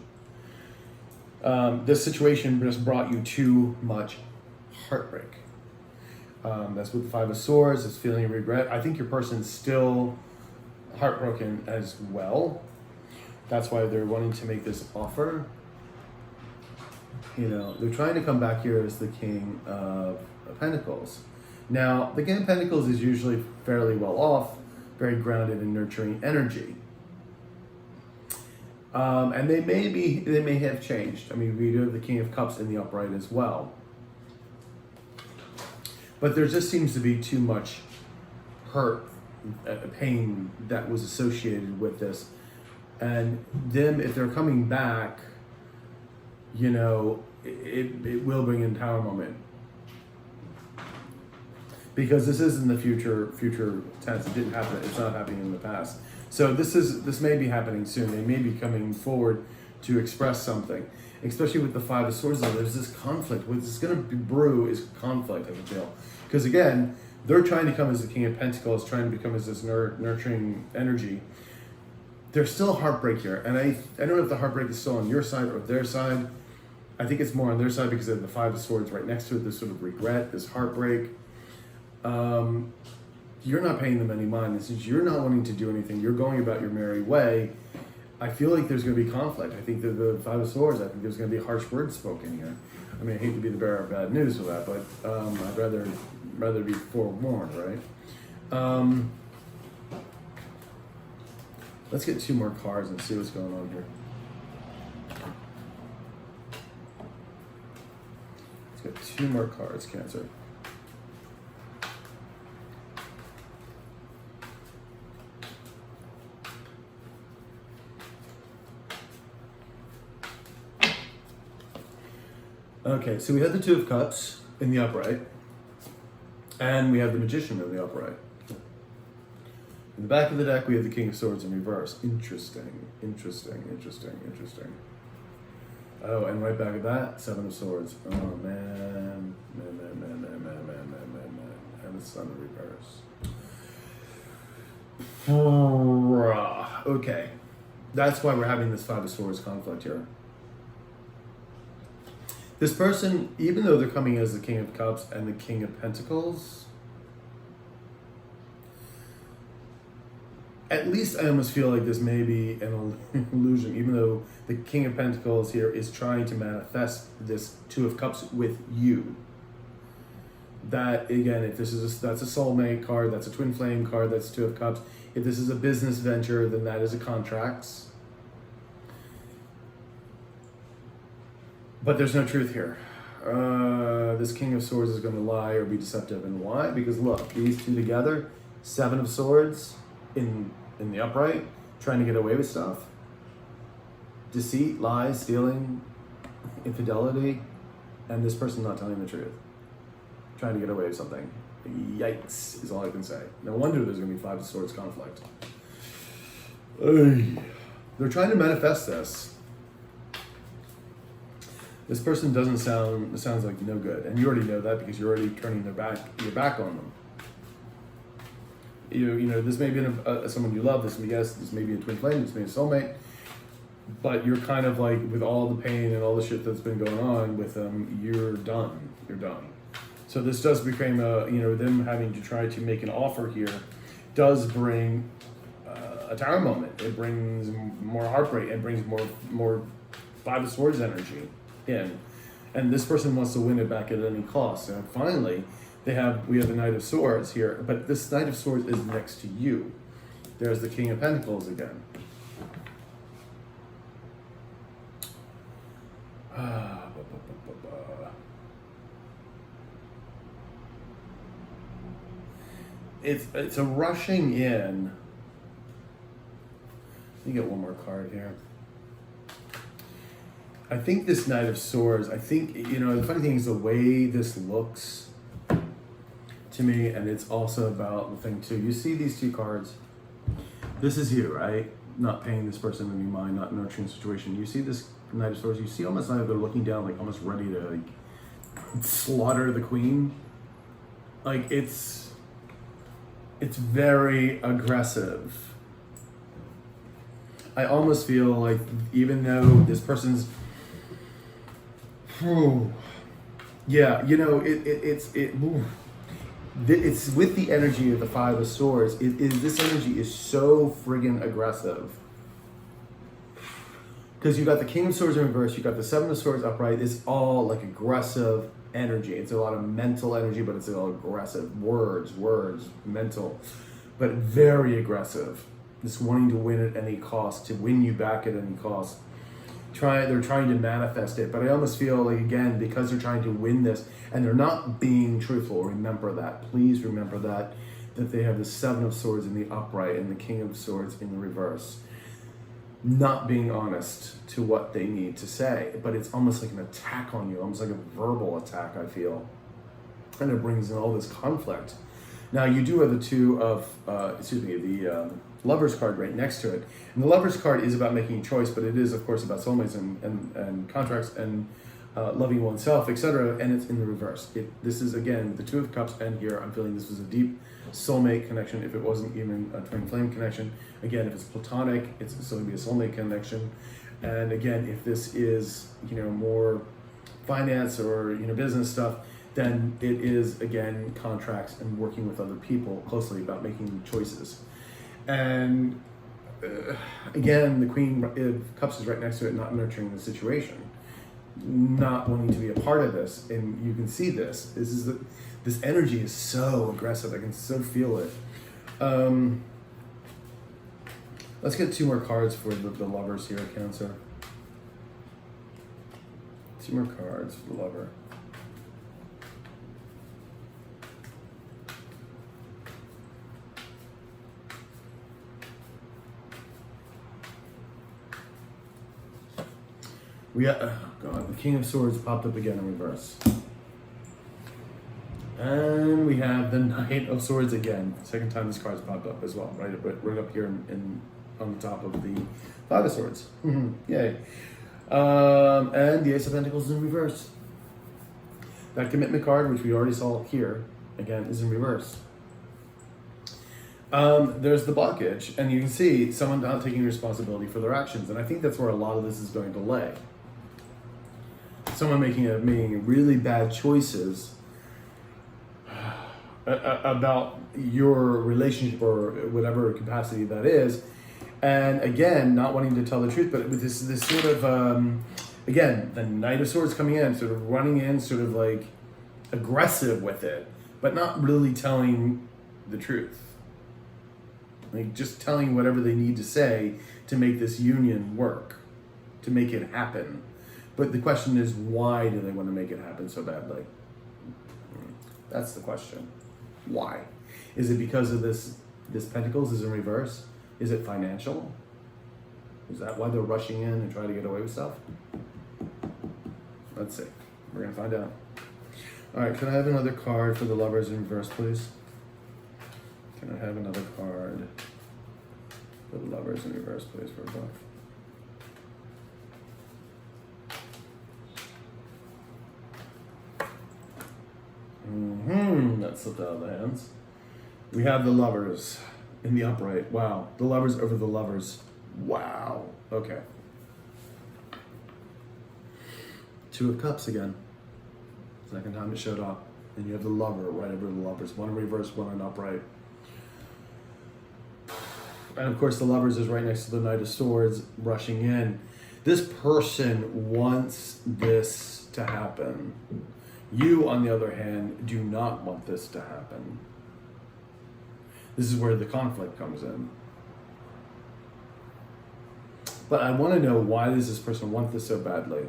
This situation just brought you too much heartbreak. That's with the Five of Swords. It's feeling regret. I think your person's still heartbroken as well. That's why they're wanting to make this offer. You know, they're trying to come back here as the King of Pentacles. Now, the King of Pentacles is usually fairly well off, very grounded in nurturing energy. And they may have changed. I mean, we do have the King of Cups in the upright as well. But there just seems to be too much hurt, pain that was associated with this. And them, if they're coming back, you know, it will bring an tower moment. Because this is in the future tense. It didn't happen. It's not happening in the past. So this may be happening soon. They may be coming forward to express something, especially with the Five of Swords. There's this conflict. What is going to brew is conflict, I can feel. Because again, they're trying to come as the King of Pentacles, trying to become as this nurturing energy. There's still heartbreak here, and I don't know if the heartbreak is still on your side or their side. I think it's more on their side because they have the Five of Swords right next to it. This sort of regret, this heartbreak. You're not paying them any mind, and since you're not wanting to do anything, you're going about your merry way. I feel like there's going to be conflict. I think that the Five of Swords, I think there's going to be harsh words spoken here. I mean, I hate to be the bearer of bad news for that, but I'd rather be forewarned, right? Let's get two more cards and see what's going on here. Let's get two more cards, Cancer. Okay, so we have the Two of Cups in the upright, and we have the Magician in the upright. In the back of the deck, we have the King of Swords in reverse. Interesting. Oh, and right back of that, Seven of Swords. Oh, man. And the Sun in reverse. Okay. That's why we're having this Five of Swords conflict here. This person, even though they're coming as the King of Cups and the King of Pentacles, at least I almost feel like this may be an illusion, even though the King of Pentacles here is trying to manifest this Two of Cups with you. That, again, if this is that's a soulmate card, that's a twin flame card, that's Two of Cups. If this is a business venture, then that is a contracts. But there's no truth here. This King of Swords is going to lie or be deceptive. And why? Because look, these two together, Seven of Swords in the upright, trying to get away with stuff. Deceit, lies, stealing, infidelity, and this person not telling the truth. Trying to get away with something. Yikes, is all I can say. No wonder there's going to be Five of Swords conflict. They're trying to manifest this. This person sounds like no good, and you already know that because you're already turning your back on them. You know, this may be someone you love. This may be a twin flame. This may be a soulmate. But you're kind of like, with all the pain and all the shit that's been going on with them, you're done. You're done. So this does become them having to try to make an offer here does bring a tower moment. It brings more heartbreak. It brings more Five of Swords energy in, and this person wants to win it back at any cost. And finally, we have the Knight of Swords here, but this Knight of Swords is next to you. There's the King of Pentacles again. It's a rushing in. Let me get one more card here. I think this Knight of Swords, the funny thing is the way this looks to me, and it's also about the thing too. You see these two cards? This is you, right? Not paying this person any mind, not nurturing the situation. You see this Knight of Swords, you see almost like they're looking down, like almost ready to slaughter the queen. Like it's very aggressive. I almost feel like even though this person's Yeah, you know, it's with the energy of the Five of Swords. This energy is so friggin' aggressive. Because you got the King of Swords in reverse, you got the Seven of Swords upright. It's all like aggressive energy. It's a lot of mental energy, but it's all aggressive. Words, mental, but very aggressive. Just wanting to win at any cost, to win you back at any cost. They're trying to manifest it, but I almost feel like, again, because they're trying to win this and they're not being truthful. Remember that. Please remember that they have the Seven of Swords in the upright and the King of Swords in the reverse. Not being honest to what they need to say, but it's almost like an attack on you, almost like a verbal attack, I feel. And it brings in all this conflict. Now, you do have the two of, the Lover's card right next to it. And the Lover's card is about making a choice, but it is, of course, about soulmates and contracts and loving oneself, etc. And it's in the reverse. This is, again, the Two of Cups, and here I'm feeling this was a deep soulmate connection, if it wasn't even a twin flame connection. Again, if it's platonic, it's still going to be a soulmate connection. And again, if this is, more finance or, business stuff, then it is, again, contracts and working with other people closely about making choices. And again, the Queen of Cups is right next to it, not nurturing the situation, not wanting to be a part of this. And you can see this. This energy is so aggressive. I can so feel it. Let's get two more cards for the lovers here, Cancer. Two more cards for the lover. We got, oh God, the King of Swords popped up again in reverse. And we have the Knight of Swords again. Second time this card's popped up as well, right up here on the top of the Five of Swords. Yay. And the Ace of Pentacles is in reverse. That commitment card, which we already saw here, again, is in reverse. There's the blockage, and you can see someone not taking responsibility for their actions, and I think that's where a lot of this is going to lay. Someone making really bad choices about your relationship or whatever capacity that is, and again, not wanting to tell the truth, but with this sort of again, the Knight of Swords coming in, sort of running in, sort of like aggressive with it, but not really telling the truth. Like just telling whatever they need to say to make this union work, to make it happen. But the question is, why do they want to make it happen so badly? That's the question. Why? Is it because of this Pentacles is in reverse? Is it financial? Is that why they're rushing in and trying to get away with stuff? Let's see. We're going to find out. All right, can I have another card for the lovers in reverse, please? Can I have another card for the lovers in reverse, please, for both? That slipped out of the hands. We have the lovers in the upright. Wow. The lovers over the lovers. Wow. Okay. Two of Cups again. Second time it showed up. And you have the lover right over the lovers. One in reverse, one in upright. And of course the lovers is right next to the Knight of Swords rushing in. This person wants this to happen. You, on the other hand, do not want this to happen. This is where the conflict comes in. But I want to know, why does this person want this so badly?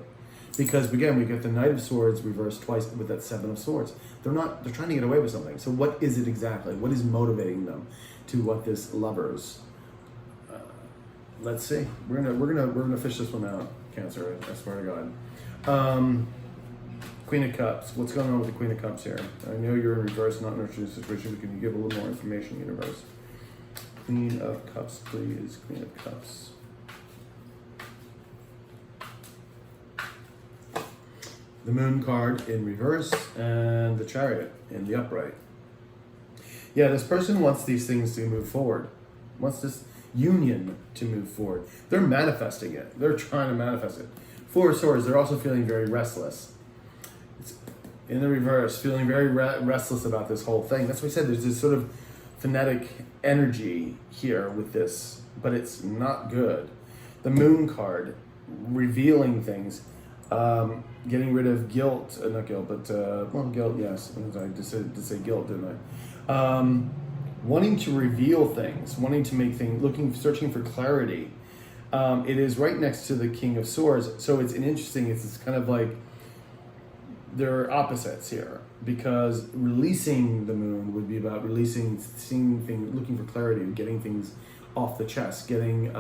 Because again, we get the Knight of Swords reversed twice with that Seven of Swords. They're trying to get away with something. So what is it exactly? What is motivating them to want this lovers? Let's see. We're gonna fish this one out, Cancer. I swear to God. Queen of Cups. What's going on with the Queen of Cups here? I know you're in reverse, not nurturing the situation, but can you give a little more information, universe? Queen of Cups, please. Queen of Cups. The Moon card in reverse and the Chariot in the upright. Yeah, this person wants these things to move forward. Wants this union to move forward. They're manifesting it. They're trying to manifest it. Four of Swords, they're also feeling very restless. In the reverse, feeling very restless about this whole thing. That's what I said. There's this sort of phonetic energy here with this, but it's not good. The Moon card, revealing things, getting rid of guilt, not guilt, but, well, guilt, yes. I just said to say guilt, didn't I? Wanting to reveal things, wanting to make things, searching for clarity. It is right next to the King of Swords, so it's it's kind of like, there are opposites here, because releasing the Moon would be about releasing, seeing things, looking for clarity, getting things off the chest, getting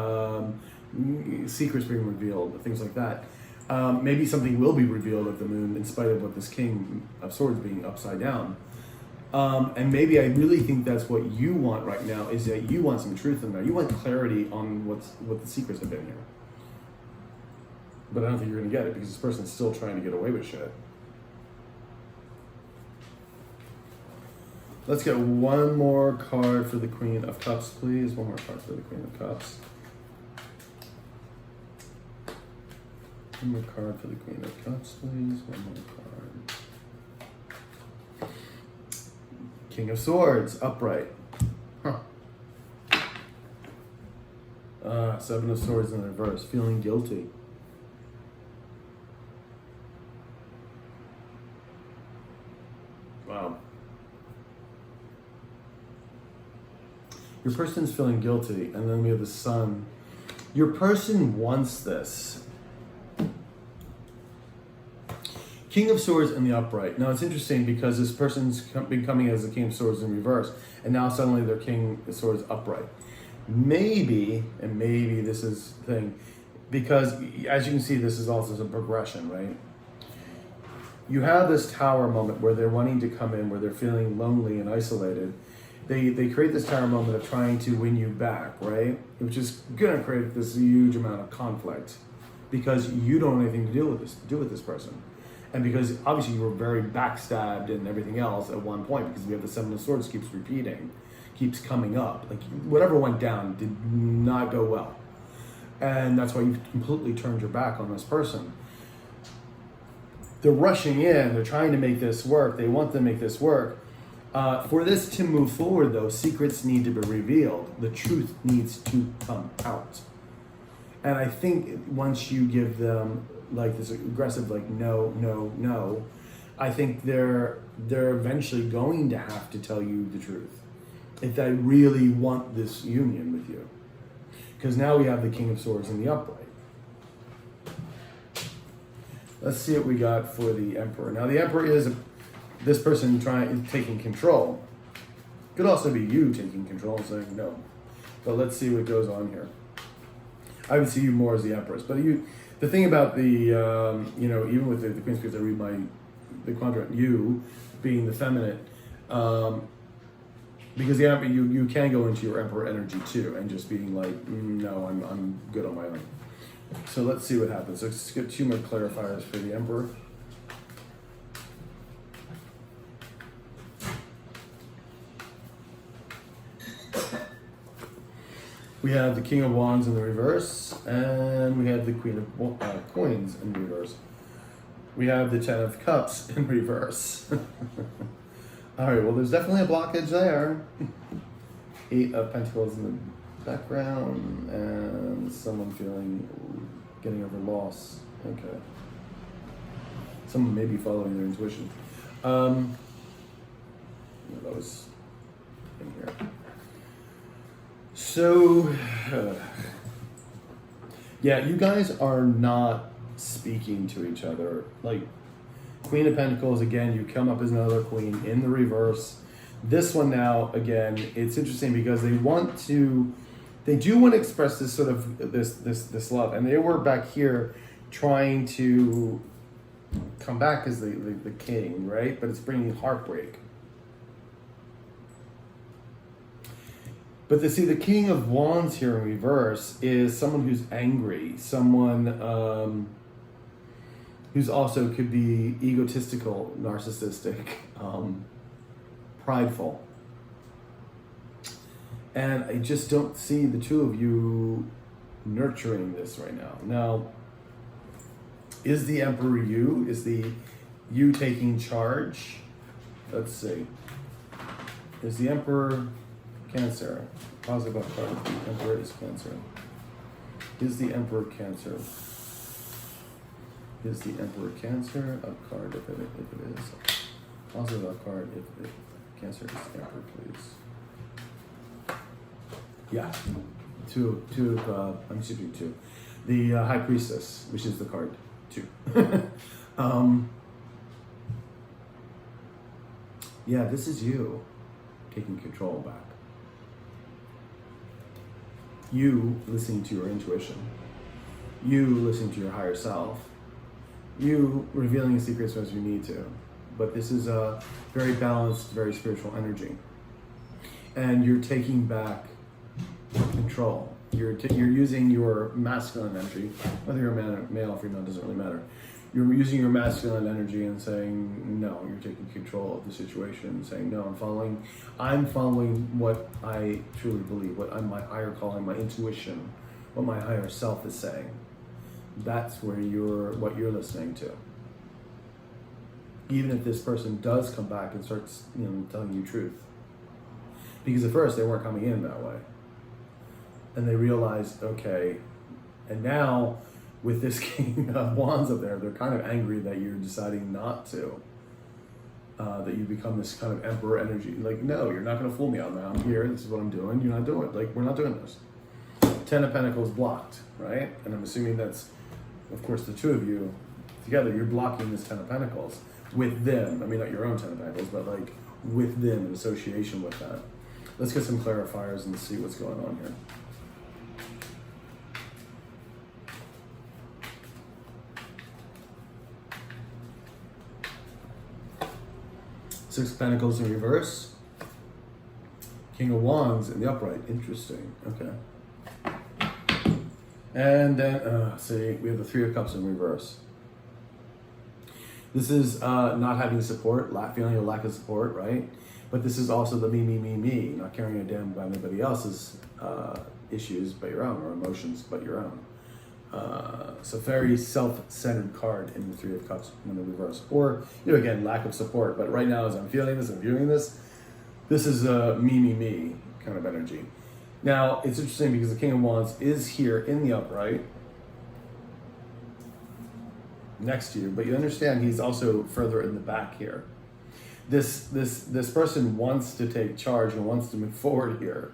secrets being revealed, things like that. Maybe something will be revealed of the Moon in spite of what this King of Swords being upside down. And maybe I really think that's what you want right now, is that you want some truth in there. You want clarity on what the secrets have been here. But I don't think you're going to get it, because this person's still trying to get away with shit. Let's get one more card for the Queen of Cups, please. One more card for the Queen of Cups. One more card for the Queen of Cups, please. One more card. King of Swords, upright. Huh. Seven of Swords in reverse, feeling guilty. Wow. Your person's feeling guilty, and then we have the Sun. Your person wants this. King of Swords in the upright. Now it's interesting because this person's been coming as the King of Swords in reverse, and now suddenly they're King of Swords upright. Maybe this is the thing, because as you can see, this is also a progression, right? You have this Tower moment where they're wanting to come in, where they're feeling lonely and isolated. They create this Tower moment of trying to win you back, right? Which is gonna create this huge amount of conflict, because you don't have anything to do with this person. And because obviously you were very backstabbed and everything else at one point, because we have the Seven of Swords keeps repeating, keeps coming up. Like whatever went down did not go well. And that's why you completely turned your back on this person. They're rushing in, they're trying to make this work, they want to make this work. For this to move forward though, secrets need to be revealed. The truth needs to come out. And I think once you give them like this aggressive, like no, I think they're eventually going to have to tell you the truth if they really want this union with you. Because now we have the King of Swords in the upright. Let's see what we got for the Emperor. Now the Emperor is this person taking control. Could also be you taking control and saying no. But let's see what goes on here. I would see you more as the Empress, but the thing about the even with the Queen's Cards, I read the quadrant, you being the feminine, because the Emperor, you can go into your Emperor energy too, and just being like, no, I'm good on my own. So let's see what happens. Let's get two more clarifiers for the Emperor. We have the King of Wands in the reverse, and we have the Queen of Coins in reverse. We have the Ten of Cups in reverse. All right, well, there's definitely a blockage there. Eight of Pentacles in the background, and someone getting over loss. Okay. Someone may be following their intuition. That was in here. So, yeah, you guys are not speaking to each other. Like, Queen of Pentacles, again, you come up as another queen in the reverse. This one now, again, it's interesting because they do want to express this sort of, this love. And they were back here trying to come back as the king, right? But it's bringing heartbreak. But the King of Wands here in reverse is someone who's angry, someone who's also could be egotistical, narcissistic, prideful. And I just don't see the two of you nurturing this right now. Now, is the Emperor you? Is the you taking charge. Let's see. Is the Emperor Cancer? Positive card. The Emperor is Cancer. Is the Emperor Cancer? Is the Emperor Cancer a card? If it is. Positive a card if Cancer is the Emperor, please. Yeah. Two. I'm skipping two. The High Priestess, which is the card 2. Yeah, this is you taking control back. You listening to your intuition. You listening to your higher self. You revealing secrets as you need to. But this is a very balanced, very spiritual energy. And you're taking back control. You're using your masculine energy, whether you're a male or female, doesn't really matter. You're using your masculine energy and saying, no, you're taking control of the situation and saying, no, I'm following what I truly believe, what I'm my higher calling, my intuition, what my higher self is saying. That's where what you're listening to. Even if this person does come back and starts, telling you truth. Because at first they weren't coming in that way. And they realized, okay, and now with this King of Wands up there, they're kind of angry that you're deciding not to. That you become this kind of emperor energy. Like, no, you're not going to fool me on that. I'm here. This is what I'm doing. You're not doing it. Like, we're not doing this. 10 of Pentacles blocked, right? And I'm assuming that's, of course, the two of you together. You're blocking this 10 of Pentacles with them. I mean, not your own 10 of Pentacles, but like with them in association with that. Let's get some clarifiers and see what's going on here. Six of Pentacles in reverse. King of Wands in the upright. Interesting. Okay. And then, see, we have the Three of Cups in reverse. This is not having support, feeling a lack of support, right? But this is also the me, not caring a damn about anybody else's issues but your own, or emotions but your own. So very self-centered card in the Three of Cups in the reverse. Or, again, lack of support. But right now, as I'm feeling this and viewing this, this is a me kind of energy. Now, it's interesting because the King of Wands is here in the upright next to you, but you understand he's also further in the back here. This person wants to take charge and wants to move forward here,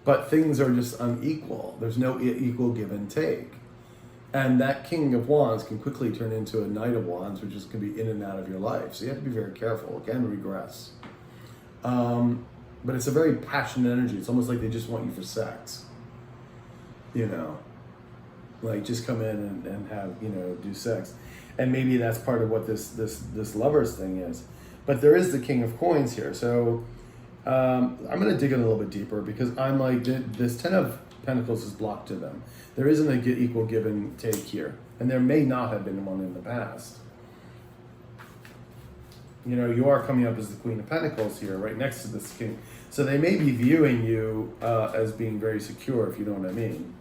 but things are just unequal. There's no equal give and take. And that King of Wands can quickly turn into a Knight of Wands, which is can be in and out of your life. So you have to be very careful. Again, regress. But it's a very passionate energy. It's almost like they just want you for sex. Like just come in and have, do sex. And maybe that's part of what this lovers thing is. But there is the King of Coins here. So I'm going to dig in a little bit deeper because I'm like, this 10 of Pentacles is blocked to them. There isn't a equal give and take here. And there may not have been one in the past. You are coming up as the Queen of Pentacles here, right next to this King. So they may be viewing you as being very secure, if you know what I mean.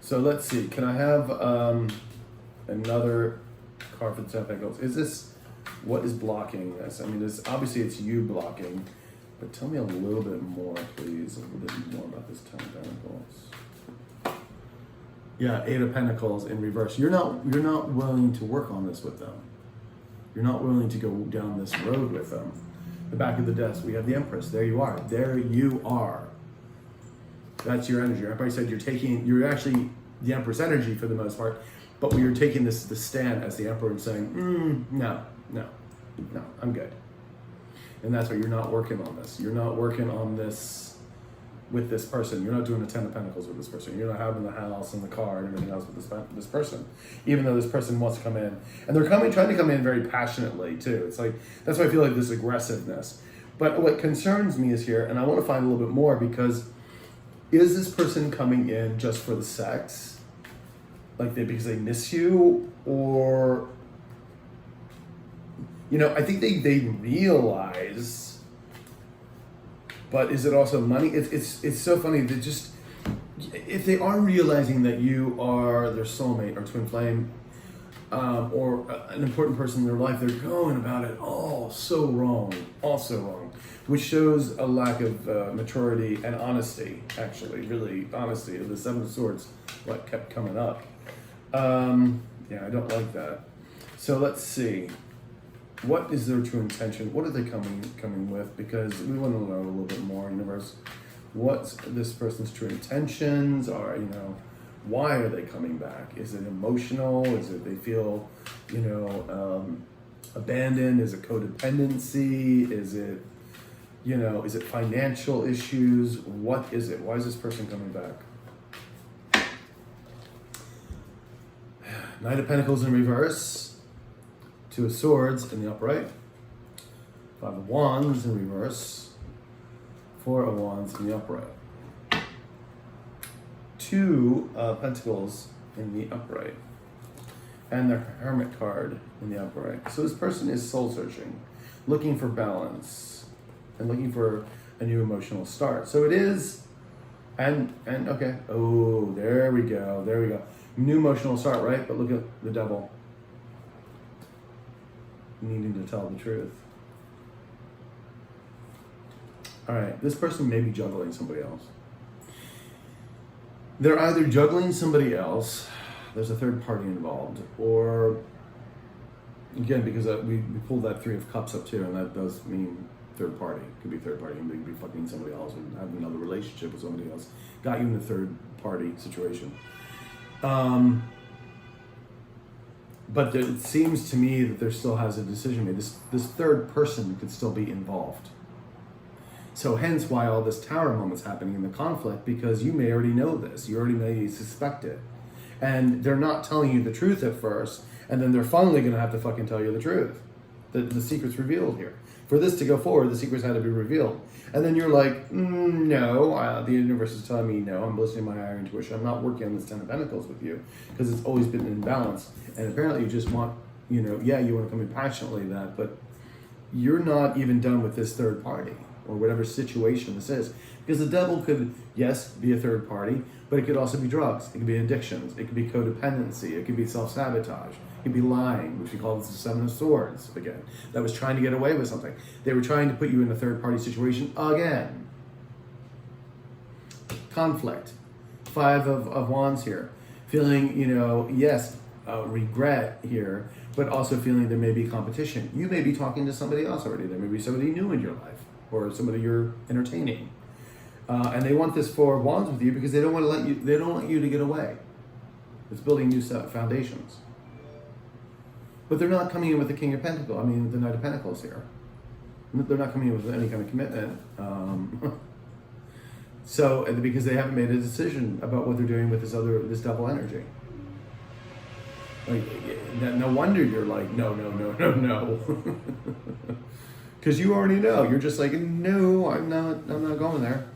So let's see. Can I have another card for the 10 of Pentacles? What is blocking this? I mean, obviously it's you blocking. But tell me a little bit more, please. A little bit more about this 10 of Pentacles. Yeah, 8 of Pentacles in reverse. You're not willing to work on this with them. You're not willing to go down this road with them. The back of the desk, we have the Empress. There you are. There you are. That's your energy. Everybody said you're actually the Empress energy for the most part, but when you're taking the stand as the Emperor and saying, no, I'm good. And that's why you're not working on this. You're not working on this with this person. You're not doing the 10 of Pentacles with this person. You're not having the house and the car and everything else with this person, even though this person wants to come in. And they're trying to come in very passionately too. It's like, that's why I feel like this aggressiveness. But what concerns me is here, and I want to find a little bit more, because is this person coming in just for the sex? Because they miss you? Or, I think they realize, but is it also money? It's so funny that just, if they are realizing that you are their soulmate or twin flame, or an important person in their life, they're going about it all so wrong, which shows a lack of maturity and honesty, actually, really honesty. The Seven of Swords, what kept coming up. Yeah, I don't like that. So let's see. What is their true intention? What are they coming with? Because we want to know a little bit more, universe. What's this person's true intentions? Or, why are they coming back? Is it emotional? Is it they feel, abandoned? Is it codependency? Is it, is it financial issues? What is it? Why is this person coming back? Knight of Pentacles in reverse. Two of Swords in the upright. Five of Wands in reverse. Four of Wands in the upright. Two of Pentacles in the upright. And the Hermit card in the upright. So this person is soul searching, looking for balance, and looking for a new emotional start. So it is, and okay, oh, there we go. New emotional start, right? But look at the Devil. Needing to tell the truth. All right, this person may be juggling somebody else. They're either juggling somebody else, there's a third party involved, or, again, because we pulled that Three of Cups up too, and that does mean third party. It could be third party, and they could be fucking somebody else and having another relationship with somebody else. Got you in a third party situation. But it seems to me that there still has a decision made. This third person could still be involved. So hence why all this Tower moment's happening in the conflict, because you may already know this. You already may suspect it. And they're not telling you the truth at first, and then they're finally going to have to fucking tell you the truth. The secret's revealed here. For this to go forward, the secrets had to be revealed. And then you're like, no, the universe is telling me no. I'm listening to my higher intuition. I'm not working on this Ten of Pentacles with you, because it's always been in balance. And apparently you just want, you want to come in passionately that, but you're not even done with this third party or whatever situation this is. Because the Devil could, yes, be a third party, but it could also be drugs. It could be addictions. It could be codependency. It could be self-sabotage. It could be lying, which we call the Seven of Swords again. That was trying to get away with something. They were trying to put you in a third party situation again. Conflict. Five of Wands here. Feeling, yes, regret here, but also feeling there may be competition. You may be talking to somebody else already. There may be somebody new in your life, or somebody you're entertaining, and they want this Four of Wands with you because they don't want to let you. They don't want you to get away. It's building new foundations. But they're not coming in with the King of Pentacles. I mean, the Knight of Pentacles here. They're not coming in with any kind of commitment. So because they haven't made a decision about what they're doing with this Devil energy. Like, no wonder you're like, no. Because you already know. You're just like, no, I'm not going there.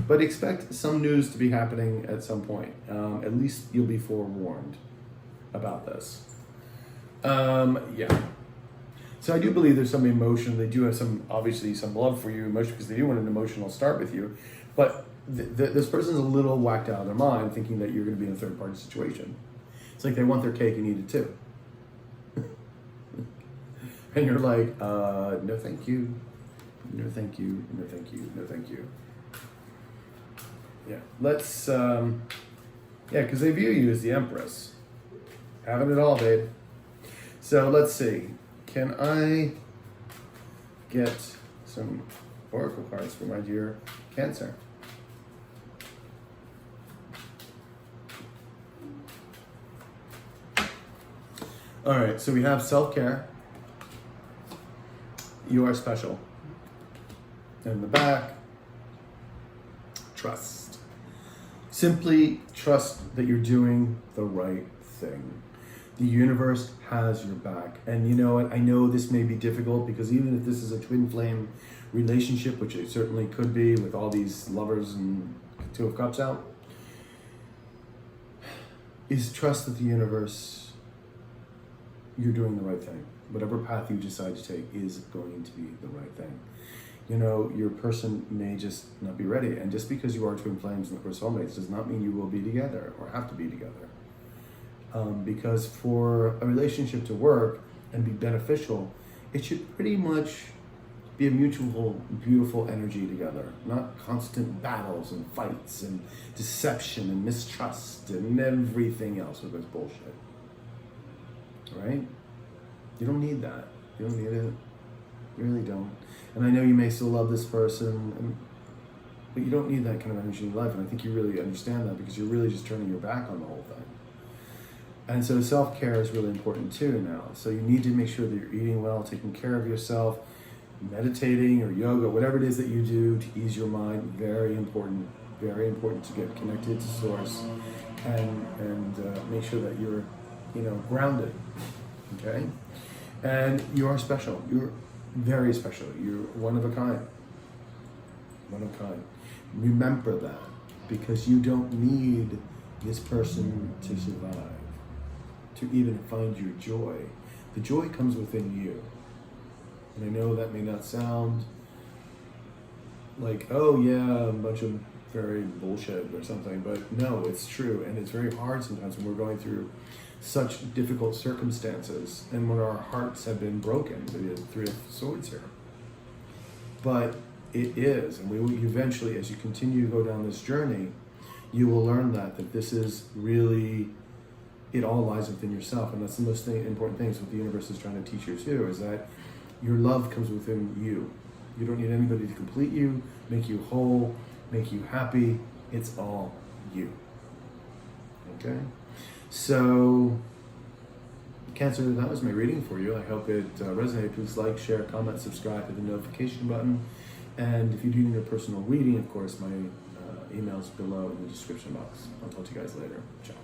But expect some news to be happening at some point. At least you'll be forewarned about this. Yeah. So I do believe there's some emotion. They do have obviously some love for you, emotion, because they do want an emotional start with you. But this person's a little whacked out of their mind, thinking that you're going to be in a third party situation. It's like they want their cake and eat it too. And you're like, no thank you. No thank you. No thank you. No thank you. Yeah. Let's, because they view you as the Empress. Having it all, babe. So let's see. Can I get some oracle cards for my dear Cancer? All right, so we have self-care. You are special. In the back, trust. Simply trust that you're doing the right thing. The universe has your back. And you know what? I know this may be difficult because even if this is a twin flame relationship, which it certainly could be with all these lovers and Two of Cups out, is trust that the universe, you're doing the right thing. Whatever path you decide to take is going to be the right thing. You know, your person may just not be ready. And just because you are twin flames and of course soulmates does not mean you will be together or have to be together. Because for a relationship to work and be beneficial, it should pretty much be a mutual, beautiful energy together, not constant battles and fights and deception and mistrust and everything else with this bullshit. Right? You don't need that. You don't need it. You really don't. And I know you may still love this person, but you don't need that kind of energy in your life. And I think you really understand that, because you're really just turning your back on the whole thing. And so self-care is really important too now. So you need to make sure that you're eating well, taking care of yourself, meditating or yoga, whatever it is that you do to ease your mind. Very important to get connected to source and make sure that you're, grounded. Okay? And you are special. You're very special. You're one of a kind. One of a kind. Remember that, because you don't need this person to survive, to even find your joy. The joy comes within you. And I know that may not sound like, oh yeah, a bunch of very bullshit or something, but no, it's true. And it's very hard sometimes when we're going through such difficult circumstances and when our hearts have been broken. The Three of Swords here. But it is, and we will eventually, as you continue to go down this journey, you will learn that this is really, it all lies within yourself. And that's the most important thing. Is what the universe is trying to teach you too, is that your love comes within you. You don't need anybody to complete you, make you whole, make you happy. It's all you. Okay? So, Cancer, that was my reading for you. I hope it resonated. Please like, share, comment, subscribe, hit the notification button. And if you do need a personal reading, of course, my email's below in the description box. I'll talk to you guys later. Ciao.